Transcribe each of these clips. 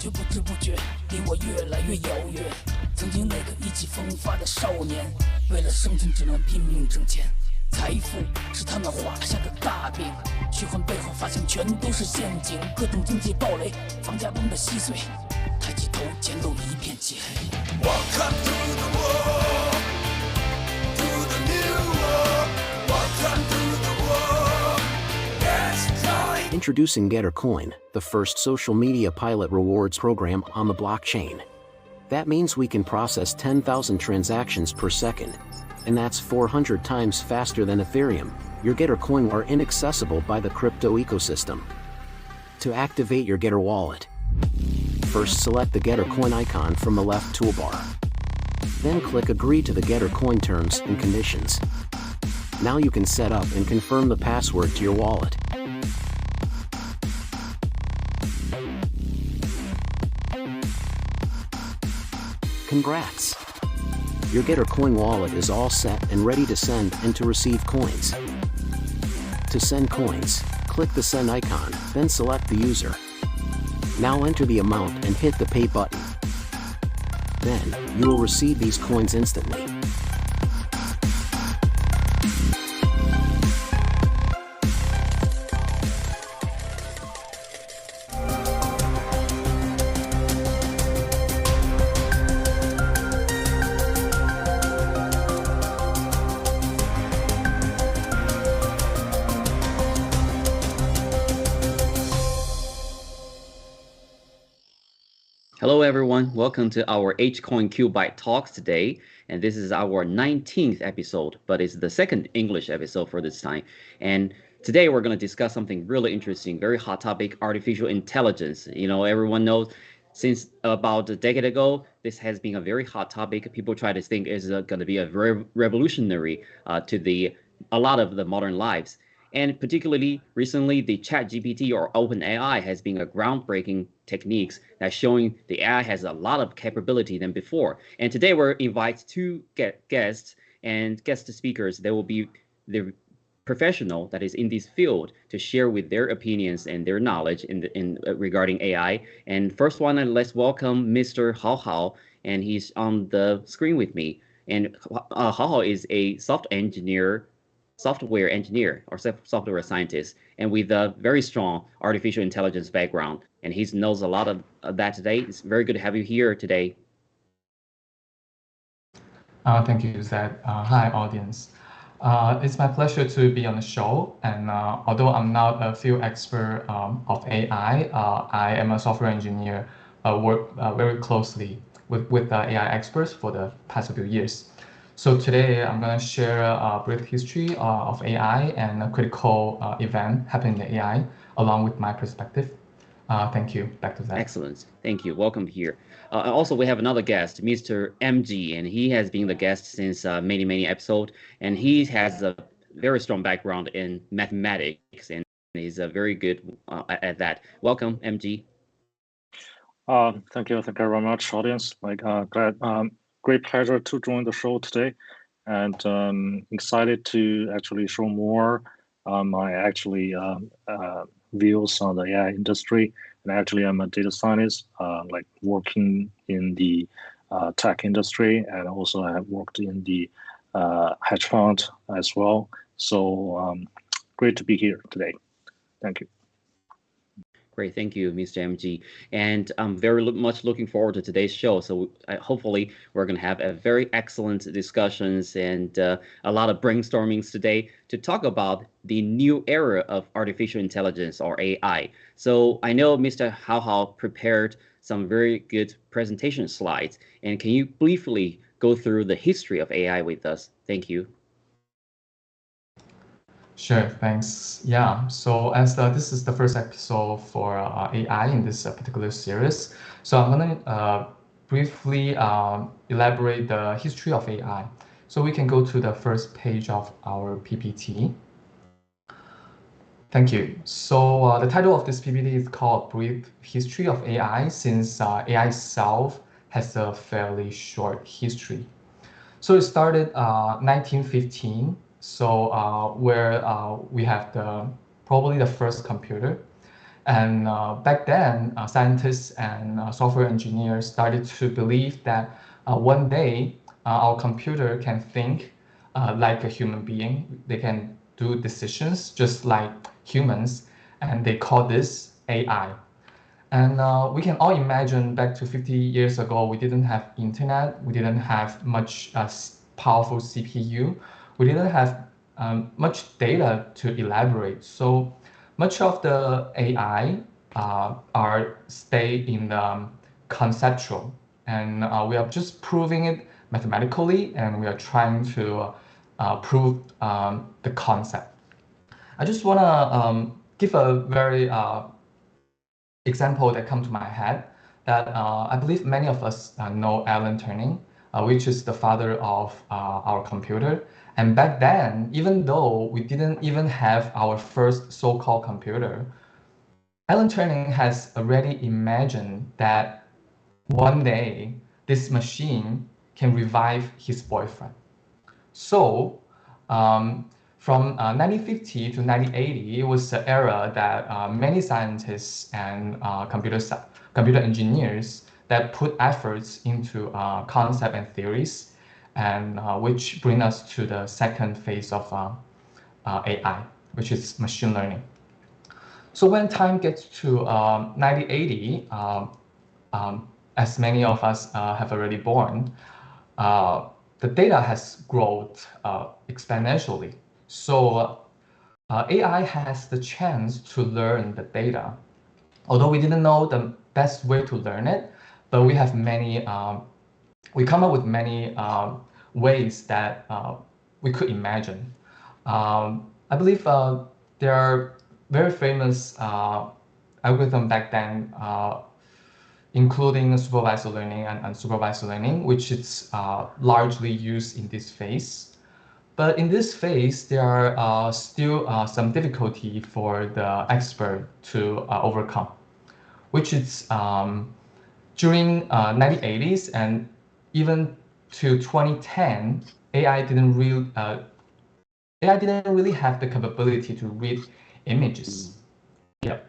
却不知不觉离我越来越遥远。曾经那个意气风发的少年，为了生存只能拼命挣钱。财富是他们画下的大饼，虚幻背后发现全都是陷阱。各种经济暴雷，房价崩得稀碎，抬起头前路一片漆黑。Welcome to the world, to the new world. Welcome to the world. Let's join. Introducing GetterCoin, the first social media pilot rewards program on the blockchain. That means we can process 10,000 transactions per second. And that's 400 times faster than Ethereum. Your GetterCoin are inaccessible by the crypto ecosystem. To activate your Getter wallet, first select the GetterCoin icon from the left toolbar. Then click Agree to the GetterCoin terms and conditions. Now you can set up and confirm the password to your wallet. Congrats! Your GetterCoin wallet is all set and ready to send and to receive coins. To send coins, click the send icon, then select the user. Now enter the amount and hit the pay button. Then, you will receive these coins instantly. Hello everyone, welcome to our HCoin Q Byte Talks today, and this is our 19th episode, but it's the second English episode for this time. And today we're going to discuss something really interesting, very hot topic, artificial intelligence. You know, everyone knows since about a decade ago, this has been a very hot topic. People try to think is going to be a very revolutionary to a lot of the modern lives. And particularly recently, the ChatGPT or OpenAI has been a groundbreaking techniques that's showing the AI has a lot of capability than before. And today we're invited two guests and guest speakers. They will be the professional that is in this field to share with their opinions and their knowledge in regarding AI. And first one, let's welcome Mr. Hao Hao, and he's on the screen with me. And Hao Hao is a software engineer or software scientist, and with a very strong artificial intelligence background. And he knows a lot of that today. It's very good to have you here today. Thank you, Zed. Hi, audience. It's my pleasure to be on the show. And although I'm not a field expert of AI, I am a software engineer, work very closely with AI experts for the past few years. So today I'm going to share a brief history of AI and a critical event happening in AI, along with my perspective. Thank you. Back to that. Excellent. Thank you. Welcome here. Also, we have another guest, Mr. MG, and he has been the guest since many episodes, and he has a very strong background in mathematics, and he's very good at that. Welcome, MG. Thank you very much, audience. Great pleasure to join the show today, and excited to actually show more my views on the AI industry. And actually, I'm a data scientist, working in the tech industry, and also I have worked in the hedge fund as well. So great to be here today. Thank you. Great, thank you, Mr. MG. And I'm very much looking forward to today's show. So hopefully we're going to have a very excellent discussions and a lot of brainstormings today to talk about the new era of artificial intelligence or AI. So I know Mr. Hao Hao prepared some very good presentation slides. And can you briefly go through the history of AI with us? Thank you. Sure, thanks. Yeah, so as this is the first episode for AI in this particular series, so I'm going to briefly elaborate the history of AI. So we can go to the first page of our PPT. Thank you. So the title of this PPT is called Brief History of AI, since AI itself has a fairly short history. So it started 1915. So where we have probably the first computer, And back then, scientists and software engineers started to believe that one day our computer can think like a human being. They can do decisions just like humans, and they call this AI. And we can all imagine back to 50 years ago, we didn't have internet, we didn't have much powerful CPU, we didn't have much data to elaborate. So much of the AI are stay in the conceptual, and we are just proving it mathematically, and we are trying to prove the concept. I just want to give a very example that come to my head that I believe many of us know Alan Turing, which is the father of our computer. And back then, even though we didn't even have our first so-called computer, Alan Turing has already imagined that one day this machine can revive his boyfriend. So from 1950 to 1980, it was the era that many scientists and computer engineers that put efforts into concept and theories, and which bring us to the second phase of AI, which is machine learning. So when time gets to 1980, as many of us have already born, the data has grown exponentially. So AI has the chance to learn the data. Although we didn't know the best way to learn it, but we have many, we come up with many ways that we could imagine. I believe there are very famous algorithm back then, including supervised learning and unsupervised learning, which is largely used in this phase. But in this phase, there are still some difficulty for the expert to overcome, which is during 1980s and even to 2010, AI didn't really have the capability to read images. Yeah.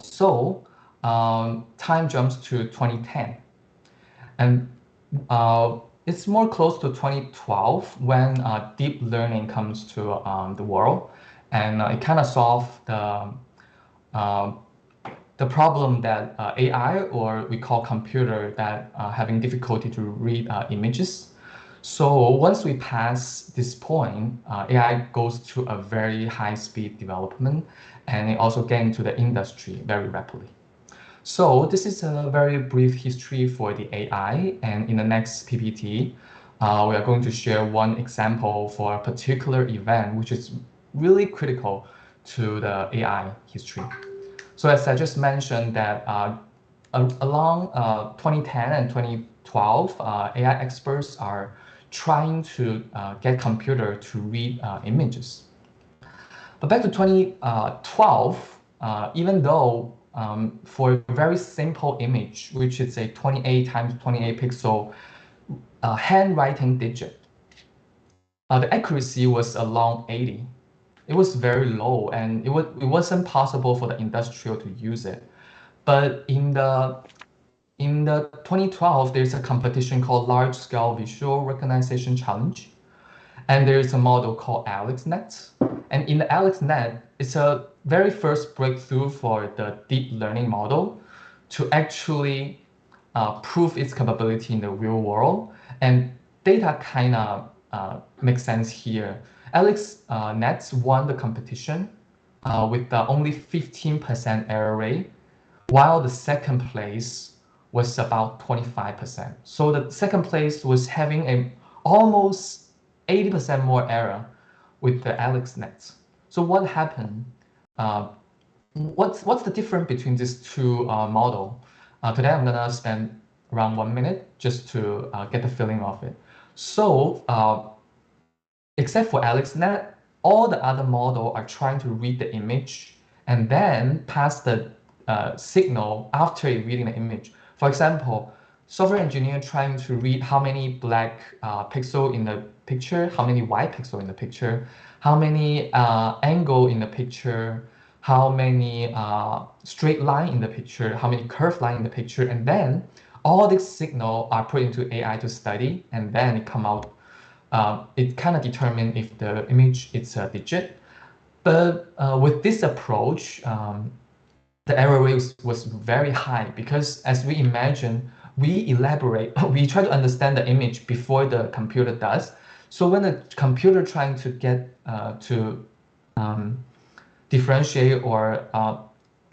So time jumps to 2010, and it's more close to 2012 when deep learning comes to the world, and it kind of solved the problem that AI, or we call computer, that having difficulty to read images. So once we pass this point, AI goes to a very high speed development, and it also get into the industry very rapidly. So this is a very brief history for the AI, and in the next PPT, we are going to share one example for a particular event, which is really critical to the AI history. So as I just mentioned that along 2010 and 2012, AI experts are trying to get computer to read images. But back to 2012, even though for a very simple image, which is a 28 times 28 pixel handwriting digit, the accuracy was around 80. It was very low, and it wasn't possible for the industrial to use it. But in the 2012, there's a competition called Large Scale Visual Recognition Challenge, and there's a model called AlexNet. And in the AlexNet, it's a very first breakthrough for the deep learning model to actually prove its capability in the real world. And data kind of makes sense here. AlexNet won the competition with only 15% error rate, while the second place was about 25%. So the second place was having a almost 80% more error with the AlexNet. So what happened? What's the difference between these two models? Today I'm gonna spend around 1 minute just to get the feeling of it. So except for AlexNet, all the other models are trying to read the image and then pass the signal after reading the image. For example, software engineer trying to read how many black pixel in the picture, how many white pixel in the picture, how many angle in the picture, how many straight line in the picture, how many curved line in the picture, and then all these signal are put into AI to study, and then it come out. It kind of determine if the image is a digit. But with this approach, the error rate was very high because as we imagine, we elaborate, we try to understand the image before the computer does. So when the computer trying to get to differentiate or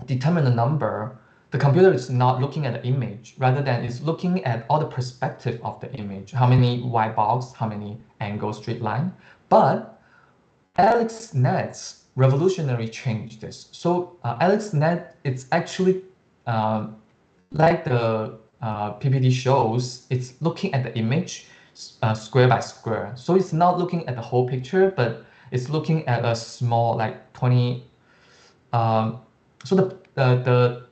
determine the number, the computer is not looking at the image, rather than it's looking at all the perspective of the image, how many white box, how many angle straight line. But AlexNet's revolutionary changed this. So AlexNet, it's actually like the PPT shows, it's looking at the image square by square. So it's not looking at the whole picture, but it's looking at a small, like 20. So the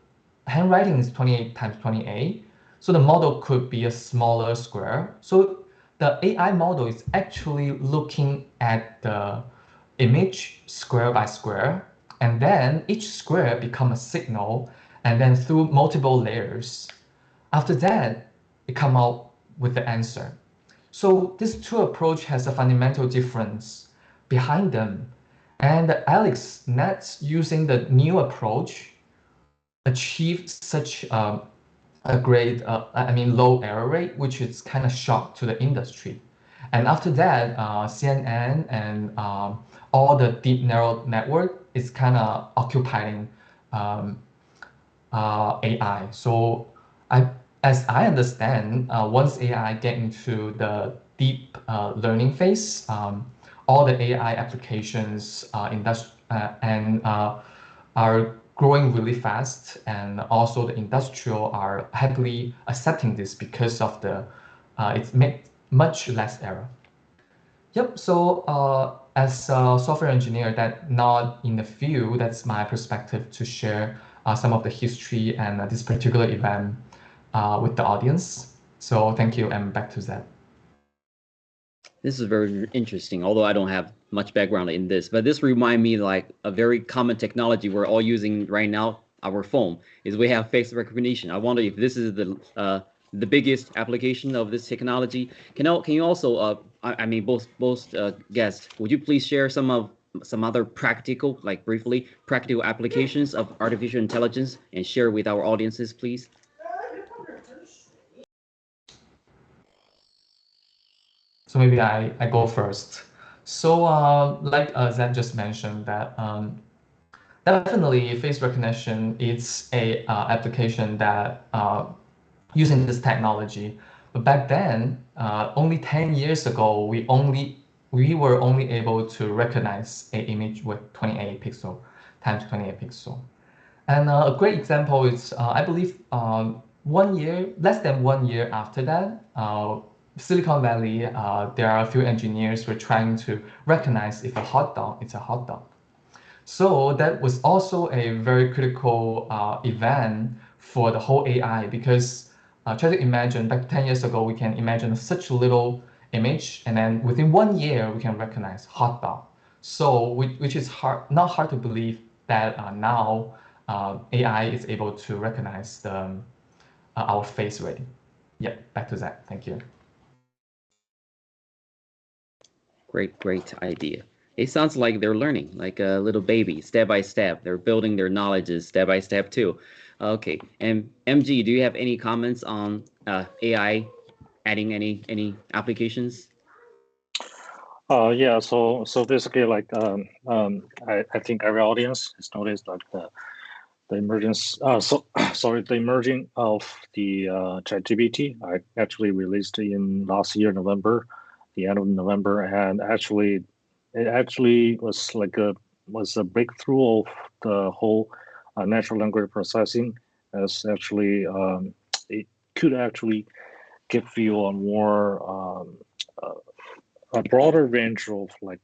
handwriting is 28 times 28. So the model could be a smaller square. So the AI model is actually looking at the image square by square, and then each square become a signal, and then through multiple layers, after that, it come out with the answer. So this two approach has a fundamental difference behind them. And AlexNet, using the new approach, achieved such a great, low error rate, which is kind of shock to the industry. And after that, CNN and all the deep neural network is kind of occupying AI. So as I understand, once AI get into the deep learning phase, all the AI applications are growing really fast, and also the industrial are happily accepting this because of the it's make much less error. Yep. So as a software engineer that not in the field, that's my perspective to share some of the history and this particular event with the audience. So thank you, and back to Zed. This is very interesting, although I don't have much background in this, but this reminds me like a very common technology we're all using right now, our phone, is we have face recognition. I wonder if this is the biggest application of this technology. Can you also, both guests, would you please share some other practical, like briefly, practical applications of artificial intelligence and share with our audiences, please? So maybe I go first. So like Zed just mentioned that definitely face recognition is a application that using this technology. But back then, only 10 years ago, we were only able to recognize an image with 28 pixel times 28 pixel. And a great example is, I believe, less than 1 year after that, Silicon Valley, there are a few engineers who are trying to recognize if a hot dog is a hot dog. So that was also a very critical event for the whole AI, because try to imagine back 10 years ago, we can imagine such a little image, and then within 1 year, we can recognize hot dog. So which is not hard to believe that now AI is able to recognize our face already. Yeah, back to Zach. Thank you. Great idea. It sounds like they're learning, like a little baby, step by step. They're building their knowledges step by step too. Okay, and MG, do you have any comments on AI adding any applications? Yeah. So basically, like I think every audience has noticed like the emergence. The emerging of the ChatGPT. I actually released in last year November, the end of November, and it actually was like a breakthrough of the whole natural language processing. As actually it could actually give you a more a broader range of like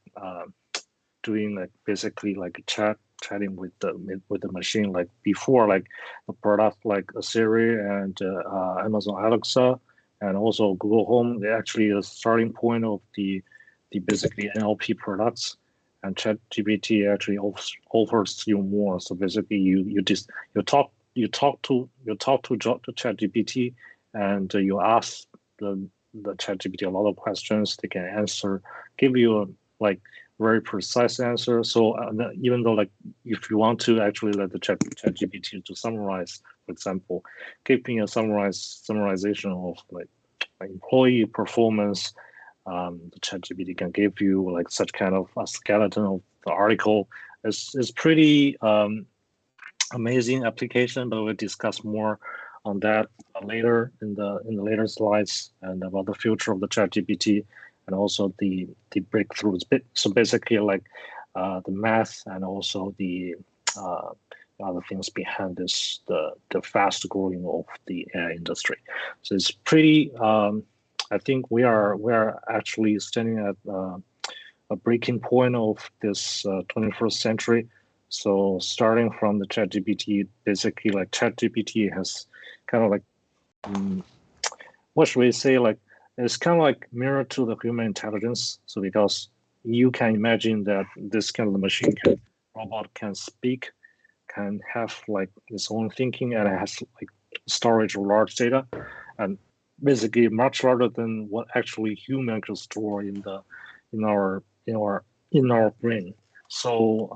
doing like basically like chatting with the machine. Like before, like the product like Siri and Amazon Alexa and also Google Home, they actually the starting point of the basically NLP products. and ChatGPT actually offers you more. So basically, you talk to ChatGPT, and you ask the ChatGPT a lot of questions. They can give you a very precise answer. So even though if you want to actually let the ChatGPT to summarize, for example, giving a summarization of employee performance, the ChatGPT can give you such kind of a skeleton of the article. It's pretty amazing application, but we'll discuss more on that later in the later slides, and about the future of the ChatGPT and also the breakthroughs. So basically, the math and also the other things behind this, the fast growing of the AI industry. So it's pretty. I think we are actually standing at a breaking point of this 21st century. So starting from the ChatGPT, basically ChatGPT has kind of what should we say, it's kind of mirror to the human intelligence. So because you can imagine that this kind of robot can speak, can have its own thinking, and it has storage of large data, and basically much larger than what actually human could store in our brain. So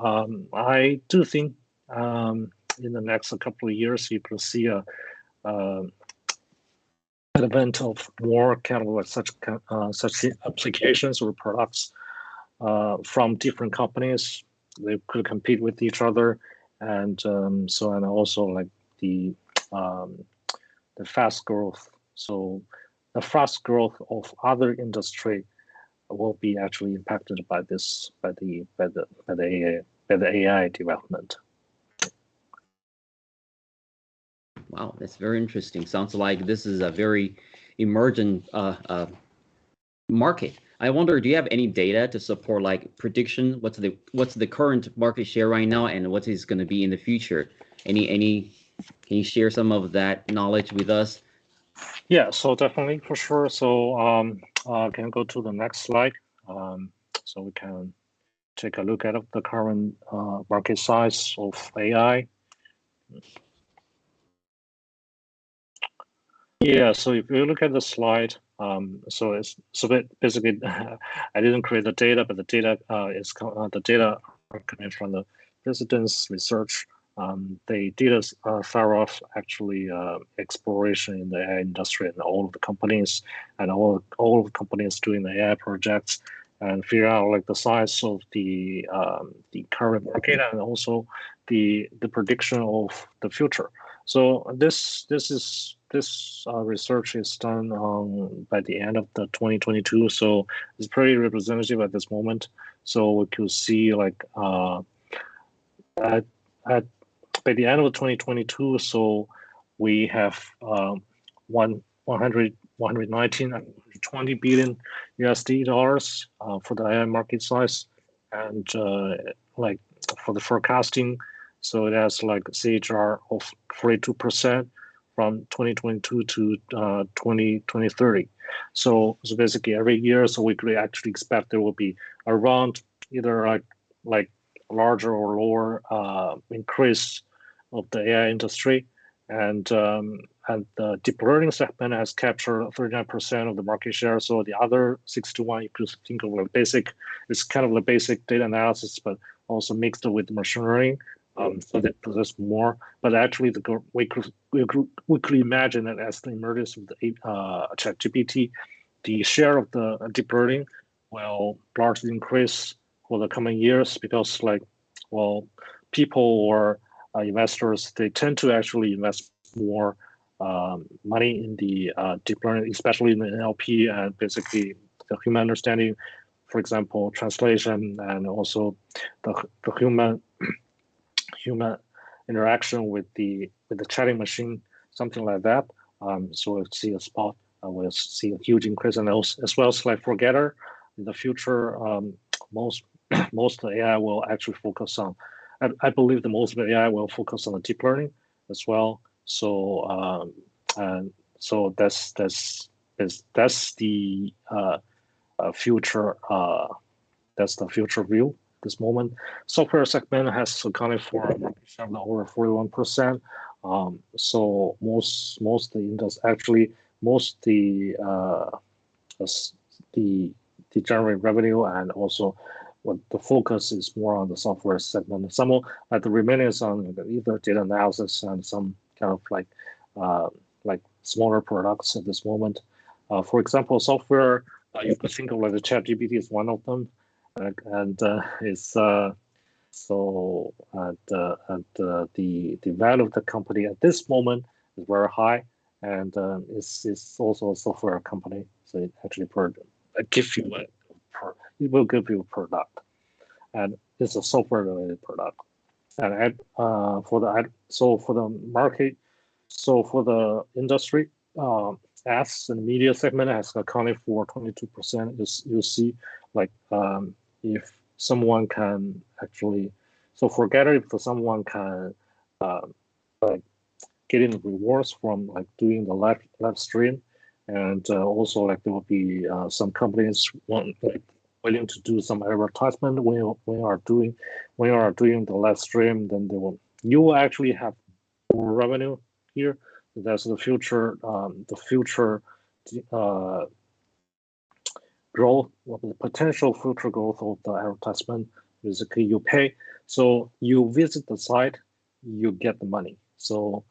I do think in the next couple of years you could see a advent of more kind of such applications or products from different companies. They could compete with each other, and also the fast growth. So the fast growth of other industry will be actually impacted by the AI development. Wow, that's very interesting. Sounds like this is a very emergent market. I wonder, do you have any data to support prediction? What's the current market share right now, and what is going to be in the future? Can you share some of that knowledge with us? Yeah, so definitely, for sure. So can go to the next slide, so we can take a look at the current market size of AI. Yeah, so if you look at the slide, so basically, I didn't create the data, but the data are coming from the president's research. They did a thorough actually exploration in the AI industry and all of the companies and all of the companies doing the AI projects, and figure out the size of the current market and also the prediction of the future. So this research is done by the end of the 2022. So it's pretty representative at this moment. So we could see by the end of 2022, so we have 119 120 billion USD dollars for the AI market size, and for the forecasting, so it has CHR of 42% from 2022 to 2030. So basically every year, so we could actually expect there will be around either larger or lower increase of the AI industry, and the deep learning segment has captured 39% of the market share. So the other 61, you could think of it's kind of the basic data analysis, but also mixed with machine learning. So that there's more, but actually we could imagine that as the emergence of the ChatGPT, the share of the deep learning will largely increase for the coming years, because people or investors, they tend to actually invest more money in the deep learning, especially in the NLP and basically the human understanding, for example, translation, and also the human interaction with the chatting machine, something like that. So we'll see we'll see a huge increase, and as well as for Getter in the future. Most of the AI will actually focus on. I believe the most of the AI will focus on the deep learning as well. So so that's the future. That's the future view. this moment. Software segment has accounted for over 41%. So most the industry, actually most the generate revenue, and also what the focus is more on the software segment. Some like the remaining is on either data analysis and some kind of like smaller products at this moment. For example, software, you could think of like the ChatGPT is one of them, and it's the value of the company at this moment is very high, and it's also a software company, so it actually it will give you a product, and it's a software related product. And for the market, so for the industry, ads and media segment has accounted for 22%. You see, like if someone can actually, so forget it, if someone can like getting rewards from like doing the live stream, and also like there will be some companies willing to do some advertisement when you are doing the live stream, then you will actually have more revenue here. That's the future growth, the potential future growth of the advertisement. Basically, you pay, so you visit the site, you get the money. So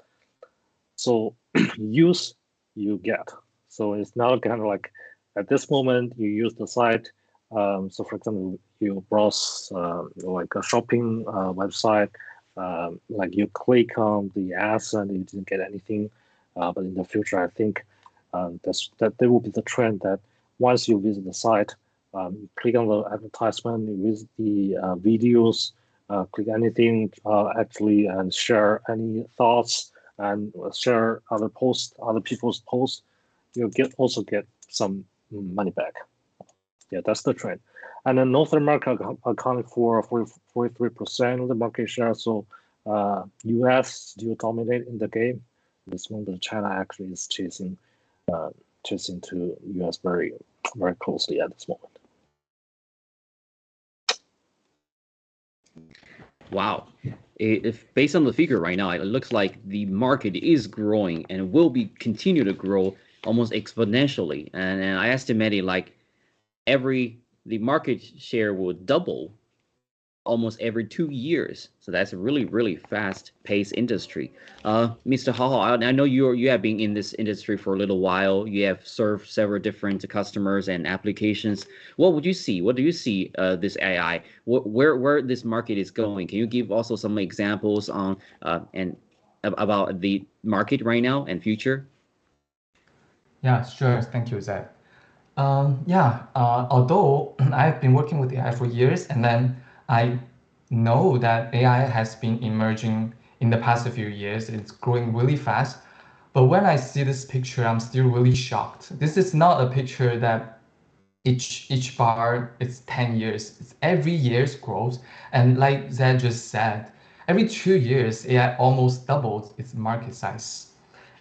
use, you get. So it's now kind of like at this moment you use the site. So for example, you browse like a shopping website, like you click on the ads and you didn't get anything. But in the future, I think that there will be the trend that once you visit the site, you click on the advertisement, you visit the videos, click anything actually, and share any thoughts and share other people's posts, you also get some money back. Yeah, that's the trend. And then North America accounted for 43% of the market share. So US still dominate in the game. This moment, China actually is chasing to US very, very closely at this moment. Wow. If based on the figure right now, it looks like the market is growing and will continue to grow almost exponentially. And I estimated like the market share will double almost every 2 years. So that's a really, really fast-paced industry. Mr. Hao, I know you have been in this industry for a little while. You have served several different customers and applications. What do you see this AI? Where this market is going? Can you give also some examples on and about the market right now and future? Yeah, sure. Thank you, Zach. Although I've been working with AI for years, and then I know that AI has been emerging in the past few years. It's growing really fast. But when I see this picture, I'm still really shocked. This is not a picture that each bar is 10 years. It's every year's growth. And like Zach just said, every 2 years, AI almost doubles its market size.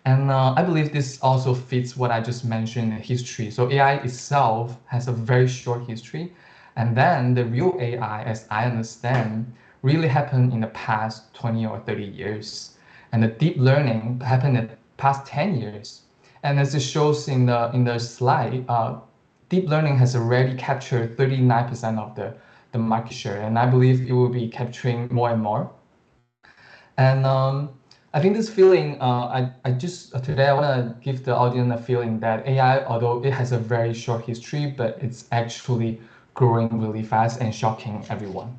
And I believe this also fits what I just mentioned in history. So AI itself has a very short history. And then the real AI, as I understand, really happened in the past 20 or 30 years. And the deep learning happened in the past 10 years. And as it shows in the slide, deep learning has already captured 39% of the market share. And I believe it will be capturing more and more. And I think this feeling, today I want to give the audience a feeling that AI, although it has a very short history, but it's actually growing really fast and shocking everyone.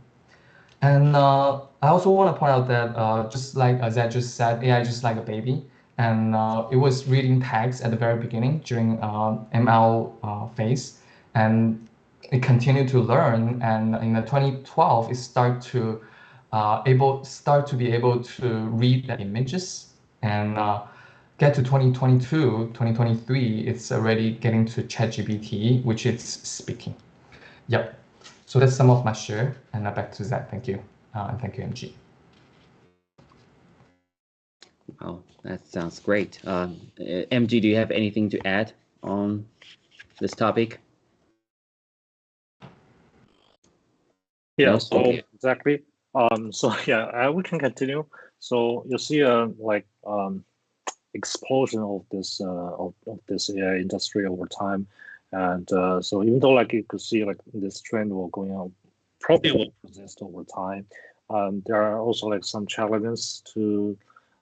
And I also want to point out that just like Zach just said, AI is just like a baby. And it was reading text at the very beginning during ML phase. And it continued to learn. And in 2012, it started to be able to read the images, and get to 2022, 2023, it's already getting to ChatGPT, which it's speaking. Yep. So that's some of my share, and back to Zach. Thank you, and thank you, MG. Wow, that sounds great. MG, do you have anything to add on this topic? Yeah, No? so Okay. exactly. So yeah, we can continue. So you see explosion of this AI industry over time, and so even though like you could see like this trend will going on, probably will persist over time. There are also like some challenges to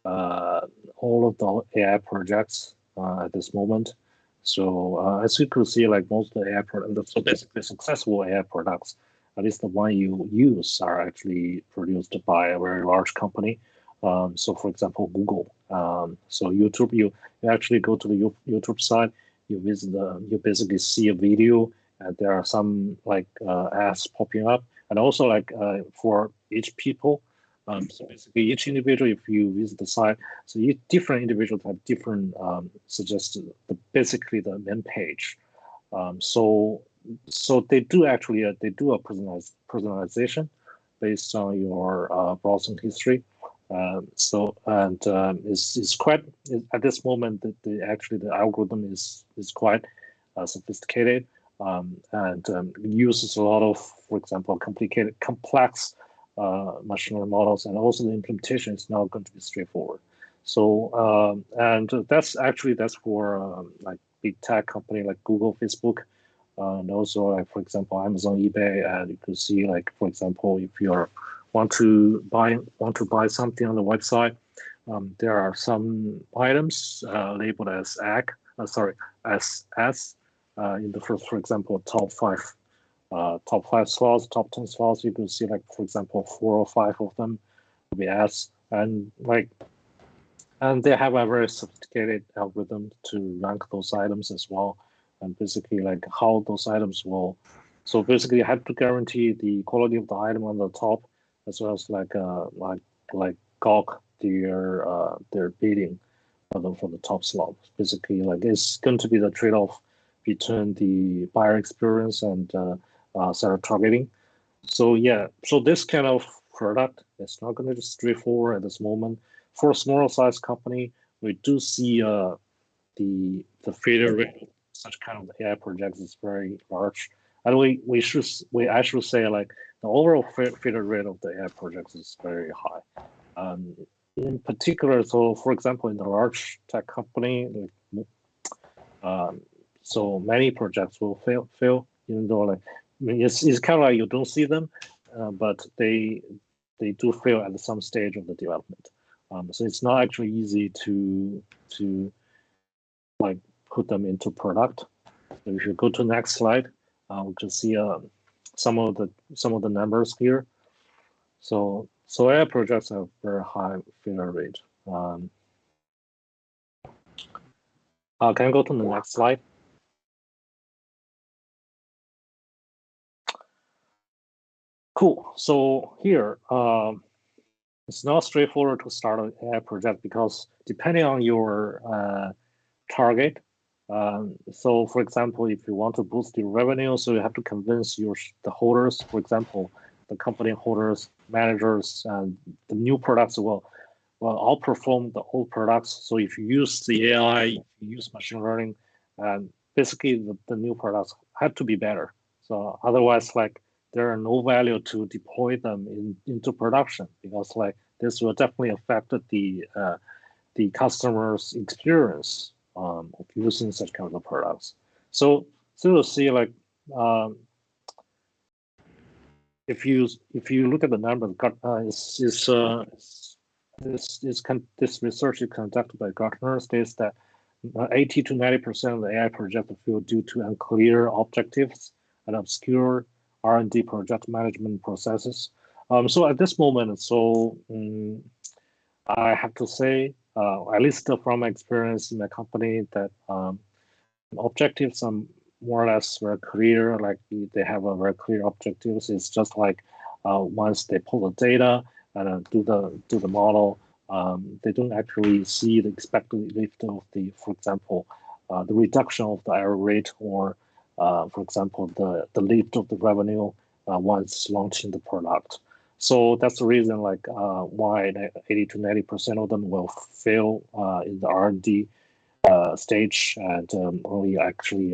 all of the AI projects at this moment. So as you could see, like most of the AI products, so basically successful AI products, at least the one you use, are actually produced by a very large company. So for example, Google. So YouTube, you actually go to the YouTube site, you basically see a video, and there are some like ads popping up, and also like for each people. So basically, each individual, if you visit the site, so different individuals have different suggested, basically the main page. So they do actually they do a personalization based on your browsing history. It's quite at this moment the algorithm is quite sophisticated and uses a lot of, for example, complex machine learning models, and also the implementation is not going to be straightforward. So and that's for like big tech company like Google, Facebook, and also like for example Amazon, eBay, and you can see like for example if you want to buy something on the website, there are some items labeled as S in the first, for example, top five slots, top 10 slots. You can see like for example 4 or 5 of them will be S, and they have a very sophisticated algorithm to rank those items as well, and basically like how those items will. So basically, you have to guarantee the quality of the item on the top, as well as like gawk their bidding for the top slot. Basically, like it's going to be the trade-off between the buyer experience and seller targeting. So yeah, so this kind of product is not going to be straightforward at this moment. For a smaller size company, we do see the failure rate of such kind of AI projects is very large, and I should say like the overall failure rate of the AI projects is very high. In particular, so for example, in the large tech company, so many projects will fail, even though like I mean, it's kind of like you don't see them, but they do fail at some stage of the development. So it's not actually easy to like put them into product. So if you go to the next slide, we can see some of the numbers here. So AI projects have very high failure rate. Can I go to the next slide? Cool. So here, it's not straightforward to start an AI project because depending on your target. So for example, if you want to boost your revenue, so you have to convince the holders, for example, the company holders, managers, and the new products will outperform the old products. So if you use the AI, if you use machine learning, and basically the new products have to be better. So otherwise, like there are no value to deploy them into production, because like this will definitely affect the customer's experience of using such kind of products. So you'll see like if you look at the numbers, this research is conducted by Gartner states that 80 to 90% of the AI projects fail due to unclear objectives and obscure R&D project management processes. So at this moment, I have to say, at least from my experience in the company, that objectives are more or less very clear. Like they have a very clear objectives. It's just like once they pull the data and do the model, they don't actually see the expected lift of for example, the reduction of the error rate, or for example, the lift of the revenue once launching the product. So that's the reason, like why 80 to 90% of them will fail in the R&D stage, and only actually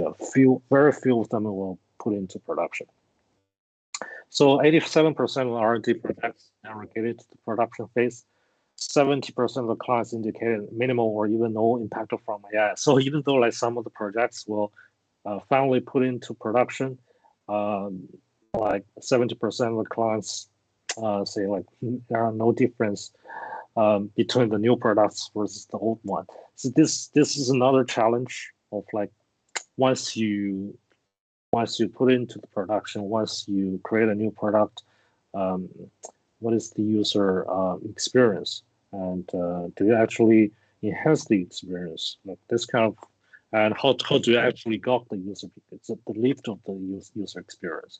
very few of them will put into production. So 87% of R&D projects never get it to the production phase. 70% of the clients indicated minimal or even no impact from AI. So even though like some of the projects will finally put into production, like 70% of the clients say like there are no difference between the new products versus the old one. So this is another challenge of like once you put into the production, once you create a new product, what is the user experience, and do you actually enhance the experience, like this kind of, and how do you actually got the user, the lift of the user experience.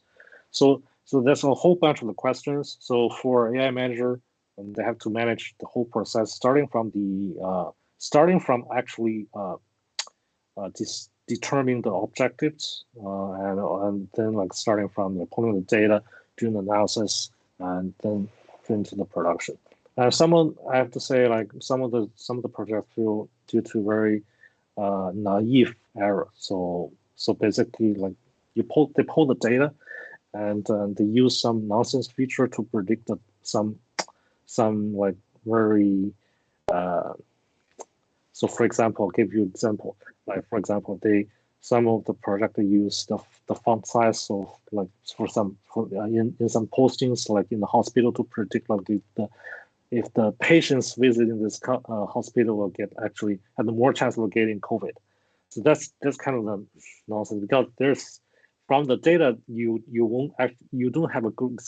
So there's a whole bunch of the questions. So for AI manager, they have to manage the whole process, starting from actually determining the objectives, and then like starting from the pulling the data, doing the analysis, and then into the production. I have to say, like some of the projects feel due to very naive error. So basically, like they pull the data, and they use some nonsense feature to predict some like very. So for example, I'll give you an example. Like for example, some of the project they use the font size of like in some postings like in the hospital to predict like if the patients visiting this hospital will have more chance of getting COVID. So that's kind of the nonsense, because there's from the data you don't have a good,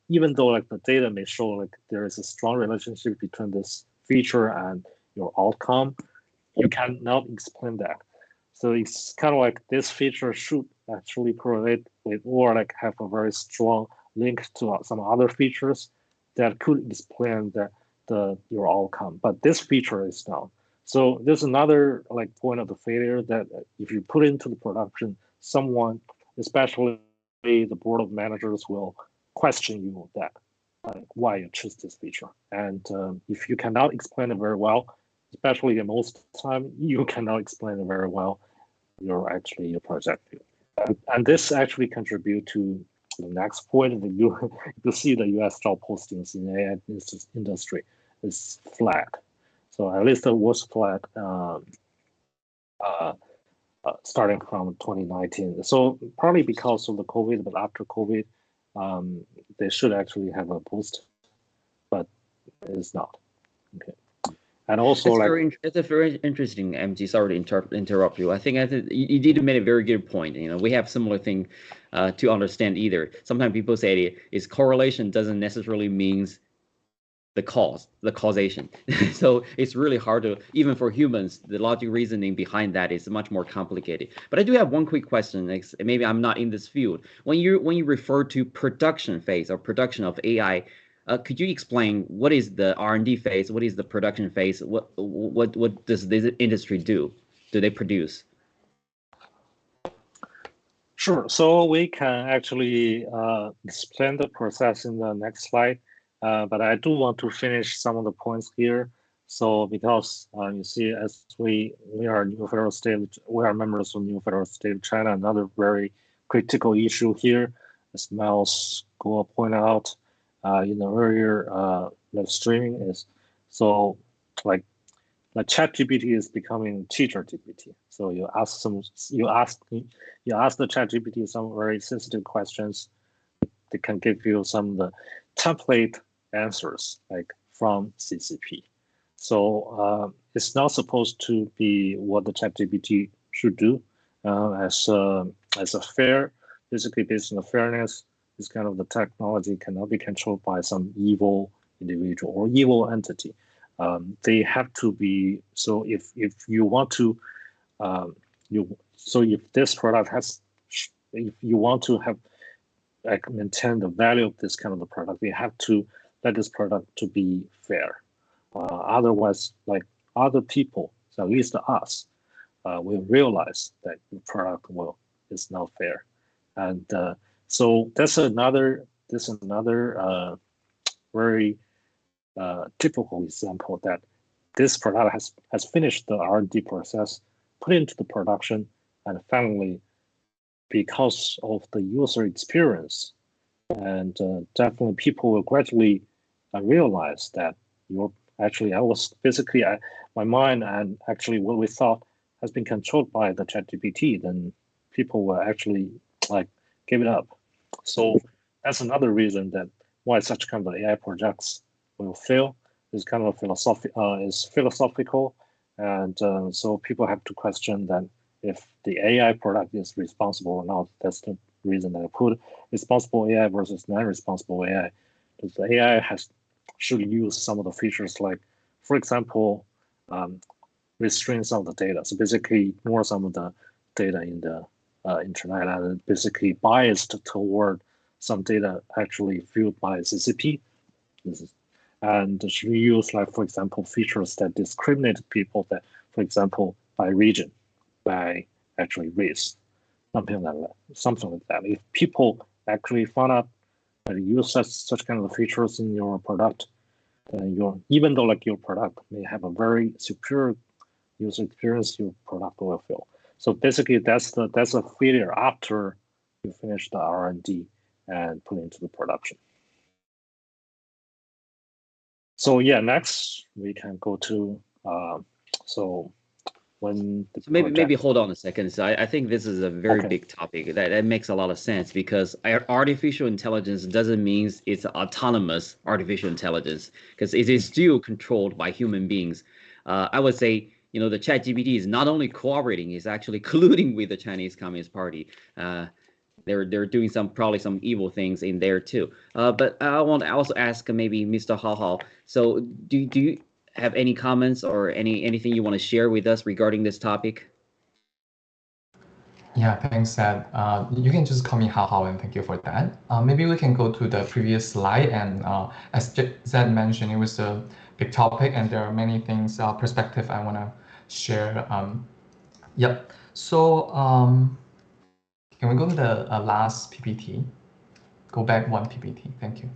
even though like the data may show like there is a strong relationship between this feature and your outcome, you cannot explain that. So it's kind of like this feature should actually correlate with or like have a very strong link to some other features that could explain your outcome. But this feature is not. So there's another like point of the failure that if you put into the production, someone, especially the board of managers, will question you that like why you choose this feature. And if you cannot explain it very well, especially most of the time, you cannot explain it very well, your project. And this actually contribute to the next point that you see the US job postings in the AI industry is flat. So at least it was flat starting from 2019. So partly because of the COVID, but after COVID, they should actually have a boost, but it's not. Okay. And also, that's a very interesting, MG. Sorry to interrupt you. I think you did make a very good point. You know, we have similar thing to understand either. Sometimes people say is correlation doesn't necessarily means the causation. So it's really hard to, even for humans, the logic reasoning behind that is much more complicated. But I do have one quick question. Maybe I'm not in this field. When you refer to production phase or production of AI, could you explain what is the R&D phase? What is the production phase? What does this industry do? Do they produce? Sure. So we can actually explain the process in the next slide. But I do want to finish some of the points here. So because you see, as we are new federal state, we are members of new federal state of China. Another very critical issue here, as Miles Guo pointed out in the earlier live streaming, is so like ChatGPT is becoming teacher GPT. So you ask the ChatGPT some very sensitive questions. They can give you some of the template answers like from CCP. So it's not supposed to be what the ChatGPT should do. As a fair, basically based on the fairness, this kind of the technology cannot be controlled by some evil individual or evil entity. They have to be, so if you want to, if this product has, if you want to have like maintain the value of this kind of the product, we have to let this product to be fair. Otherwise, like other people, so at least us, will realize that the product is not fair. And so that's another very typical example that this product has finished the R&D process, put into the production, and finally, because of the user experience, And definitely people will gradually realize that my mind and actually what we thought has been controlled by the ChatGPT, then people will actually like give it up. So that's another reason that why such kind of AI projects will fail. Is kind of philosophical, and so people have to question that if the AI product is responsible or not. That's the reason that I put responsible AI versus non-responsible AI. Because the AI should use some of the features, like, for example, restrain some of the data. So basically, ignore some of the data in the internet and basically biased toward some data actually fueled by CCP. And should use, like, for example, features that discriminate people, that, for example, by region, by actually race, something like that. If people actually find out that you use such kind of features in your product, then even though like your product may have a very superior user experience, your product will fail. So basically, that's a failure after you finish the R&D and put it into the production. So yeah, next we can go to maybe hold on a second. So I think this is a very big topic that makes a lot of sense, because artificial intelligence doesn't mean it's autonomous artificial intelligence, because it is still controlled by human beings. I would say, the ChatGPT is not only cooperating, it's actually colluding with the Chinese Communist Party. They're doing probably some evil things in there too. But I want to also ask maybe Mr. Hao. So do you have any comments or anything you want to share with us regarding this topic? Yeah, thanks, Zed. You can just call me Hao, and thank you for that. Maybe we can go to the previous slide. And as Zed mentioned, it was a big topic, and there are many things, perspective I want to share. Yep. So can we go to the last PPT? Go back one PPT. Thank you.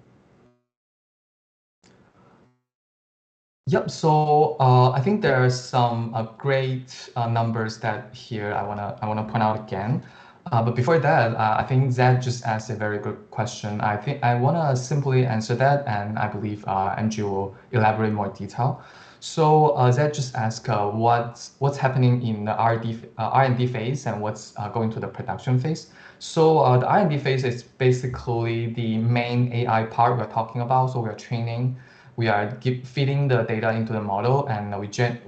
Yep. So I think there are some great numbers that here I wanna point out again. But before that, I think Zed just asked a very good question. I think I wanna simply answer that, and I believe MG will elaborate more detail. So Zed just asked what's happening in the R&D phase and what's going to the production phase. So the R&D phase is basically the main AI part we're talking about. So we're training, we are feeding the data into the model, and we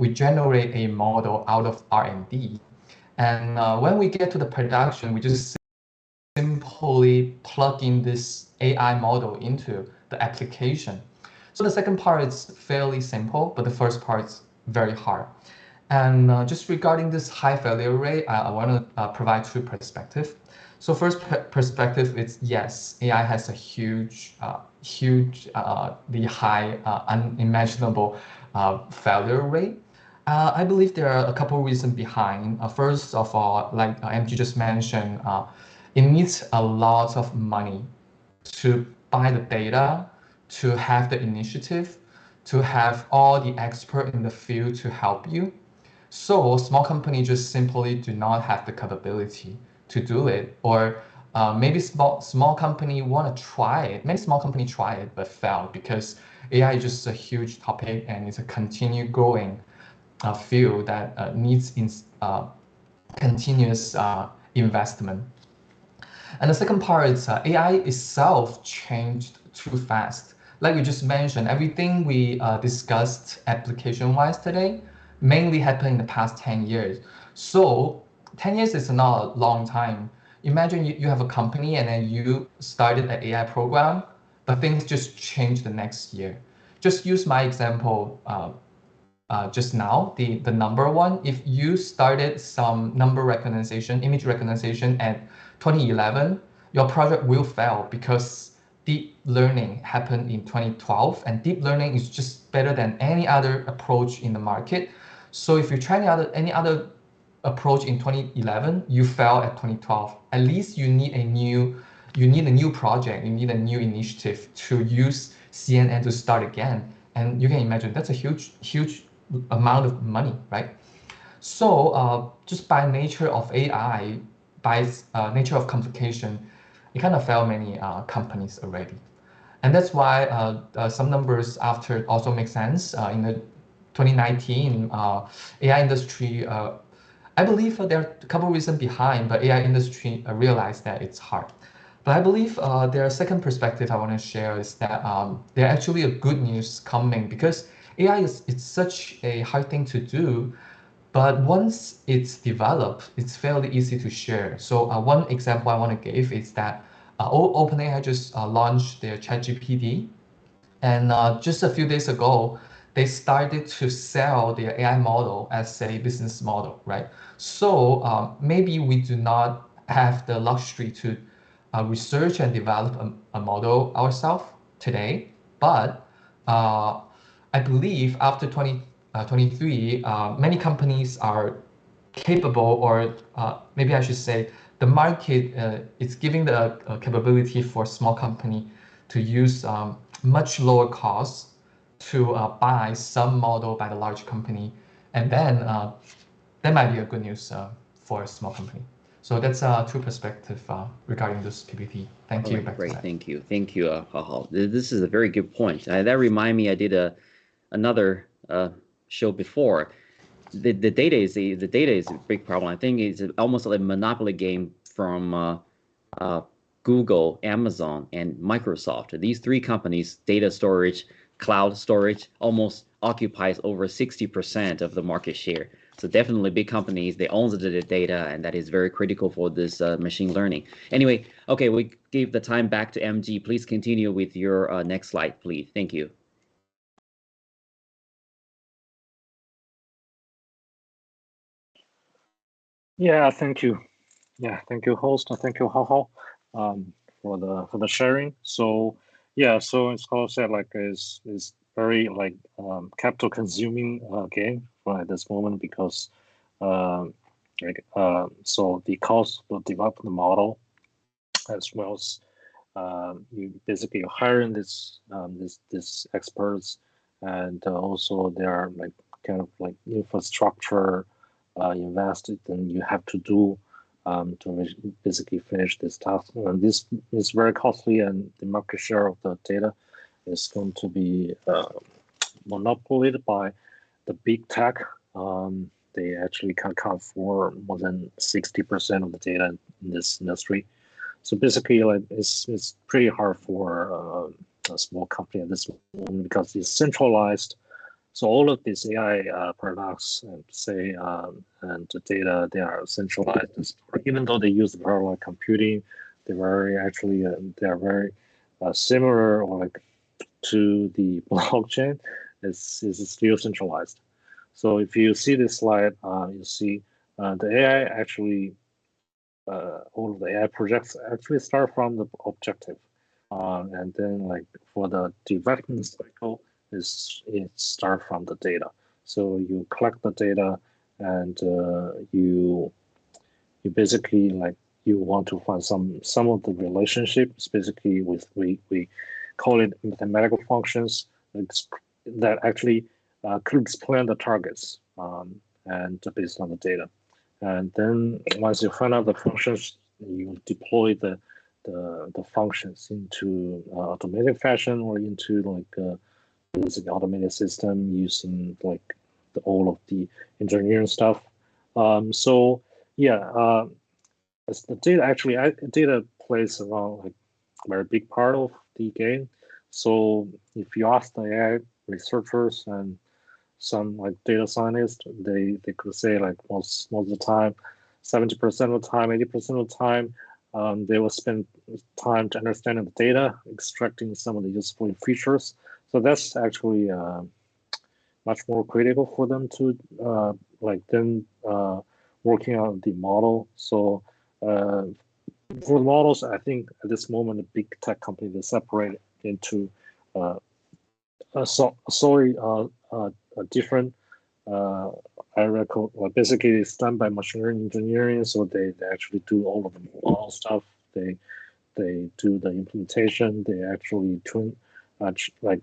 generate a model out of R&D. And when we get to the production, we just simply plug in this AI model into the application. So the second part is fairly simple, but the first part is very hard. And just regarding this high failure rate, I want to provide two perspectives. So first perspective is, yes, AI has a huge, the high, unimaginable failure rate. I believe there are a couple of reasons behind. First of all, like MG just mentioned, it needs a lot of money to buy the data, to have the initiative, to have all the expert in the field to help you. So small companies just simply do not have the capability to do it. Or maybe small company want to try it. Many small companies try it but fail, because AI is just a huge topic, and it's a continue growing field that needs continuous investment. And the second part is AI itself changed too fast. Like we just mentioned, everything we discussed application-wise today mainly happened in the past 10 years. So 10 years is not a long time. Imagine you have a company and then you started an AI program, but things just changed the next year. Just use my example just now, the number one. If you started some number recognition, image recognition at 2011, your project will fail, because deep learning happened in 2012, and deep learning is just better than any other approach in the market. So if you try any other approach in 2011, you fail at 2012. At least you need a new project, you need a new initiative to use CNN to start again. And you can imagine that's a huge amount of money, right? So just by nature of AI, by nature of complication, it kind of failed many companies already. And that's why some numbers after also make sense. In the 2019 AI industry, I believe there are a couple of reasons behind, but AI industry realized that it's hard. But I believe there are second perspective I want to share is that there are actually a good news coming, because AI it's such a hard thing to do, but once it's developed, it's fairly easy to share. So one example I want to give is that OpenAI just launched their ChatGPT, and just a few days ago, they started to sell their AI model as a business model, right? So maybe we do not have the luxury to research and develop a model ourselves today, but I believe after 2023, many companies are capable, or maybe I should say, the market is giving the capability for small company to use much lower costs to buy some model by the large company, and then that might be a good news for a small company. So that's two perspective regarding this PPT. Thank you. Great, thank you, Hao Hao. This is a very good point. That remind me, I did another show before. The data is a big problem. I think it's almost like a monopoly game from Google, Amazon, and Microsoft. These three companies, data storage, cloud storage, almost occupies over 60% of the market share. So definitely big companies, they own the data, and that is very critical for this machine learning. Anyway, okay, we give the time back to MG. Please continue with your next slide, please. Thank you. Yeah, thank you. Yeah, thank you, host, and thank you, Hao Hao, for the sharing. So yeah, so as Hao said, like is very like capital consuming game at this moment, because so the cost of developing the model, as well as you basically hiring this experts, and also there are like kind of like infrastructure invested, and you have to do to basically finish this task. And this is very costly, and the market share of the data is going to be monopolized by the big tech. They actually can account for more than 60% of the data in this industry. So basically, like it's pretty hard for a small company at this moment, because it's centralized. So all of these AI products, say, and the data, they are centralized. Even though they use parallel computing, they're very similar, or like to the blockchain. It's still centralized. So if you see this slide, you see the AI actually, all of the AI projects actually start from the objective, and then like for the development cycle, it starts from the data. So you collect the data, and you basically like you want to find some of the relationships. Basically, we call it mathematical functions that actually could explain the targets, and based on the data. And then once you find out the functions, you deploy the functions into automated fashion, or into like basic automated system using like all of the engineering stuff. So yeah, as the data plays around like a very big part of the game. So if you ask the AI researchers and some like data scientists, they could say like most of the time, 70% of the time, 80% of the time, they will spend time to understanding the data, extracting some of the useful features. So that's actually much more critical for them to working on the model. So for the models, I think at this moment, the big tech company, they separate into a different area code. Well, basically, it's done by machine learning engineering. So they actually do all of the model stuff. They do the implementation. They actually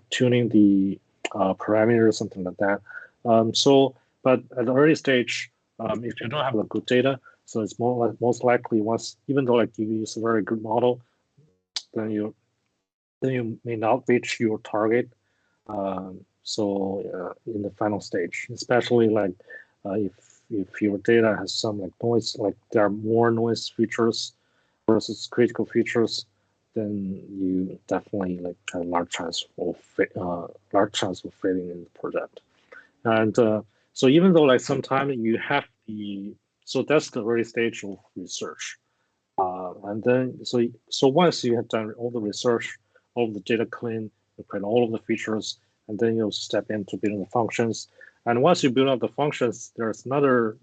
tuning the parameters, something like that. But at the early stage, if you don't have the good data, so it's most likely even though like you use a very good model, then you may not reach your target. In the final stage, especially like if your data has some like noise, like there are more noise features versus critical features, then you definitely like have a large chance of failing in the project. And so even though like sometimes you have so that's the early stage of research. And then so once you have done all the research, all of the data clean, you create all of the features, and then you'll step into building the functions. And once you build out the functions, there's another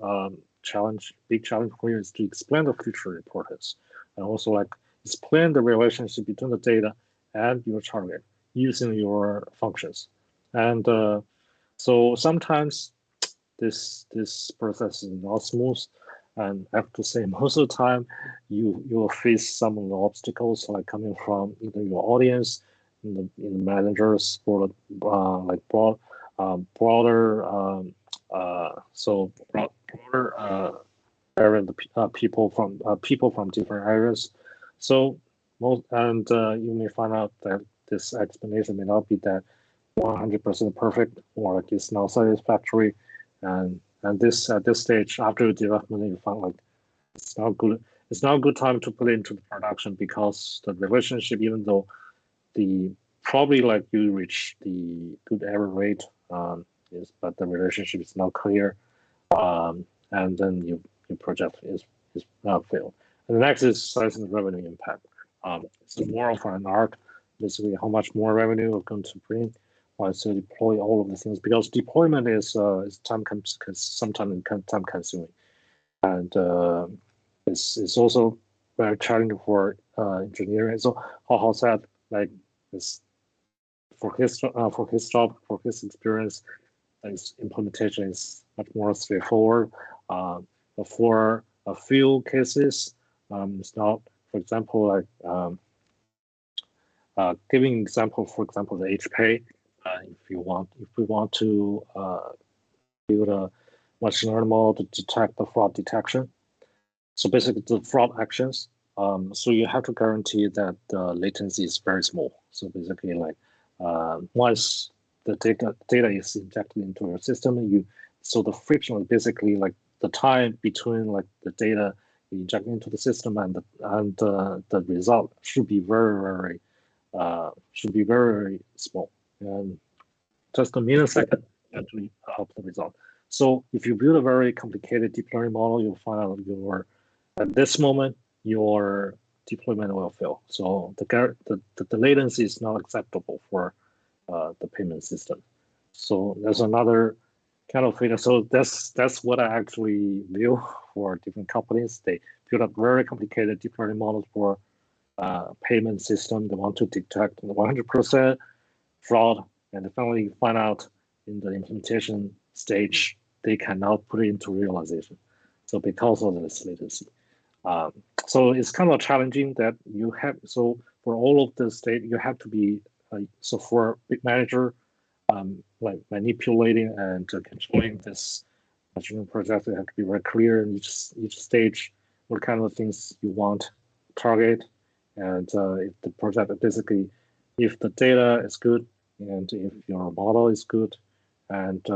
big challenge for you is to explain the feature importance, and also like explain the relationship between the data and your target using your functions. And so sometimes this process is not smooth, and I have to say most of the time you will face some of the obstacles like coming from either your audience, in the managers, broader area, people from different areas. So you may find out that this explanation may not be that 100% perfect, or like it's not satisfactory, and this at this stage after development you find like it's not good. It's not a good time to put it into the production because the relationship, even though probably like you reach the good error rate, but the relationship is not clear, and then your project is not failed. And the next is sizing the revenue impact. It's more of an art, basically how much more revenue we're going to bring once you deploy all of the things, because deployment is sometimes time consuming, and it's also very challenging for engineering. So Hao said like this for his job, for his experience, his implementation is much more straightforward. But for a few cases, it's not. For example, like giving example, for example, the HPay. If we want to build a machine learning model to detect the fraud detection, so basically the fraud actions. So you have to guarantee that the latency is very small. So basically, like once the data is injected into your system, so the friction is basically like the time between like the data you inject into the system and the result should be very small, and just a millisecond actually help the result. So if you build a very complicated deep learning model, you'll find out at this moment your deployment will fail. So the latency is not acceptable for the payment system. So there's another kind of thing. So that's what I actually view for different companies. They build up very complicated deep learning models for payment system. They want to detect 100% fraud, and they finally find out in the implementation stage they cannot put it into realization. So because of this latency. So it's kind of challenging that you have, so for all of the state, you have to be, so for a big manager, like manipulating and controlling this machine project, you have to be very clear in each stage, what kind of things you want target. And if the project basically, if the data is good and if your model is good, and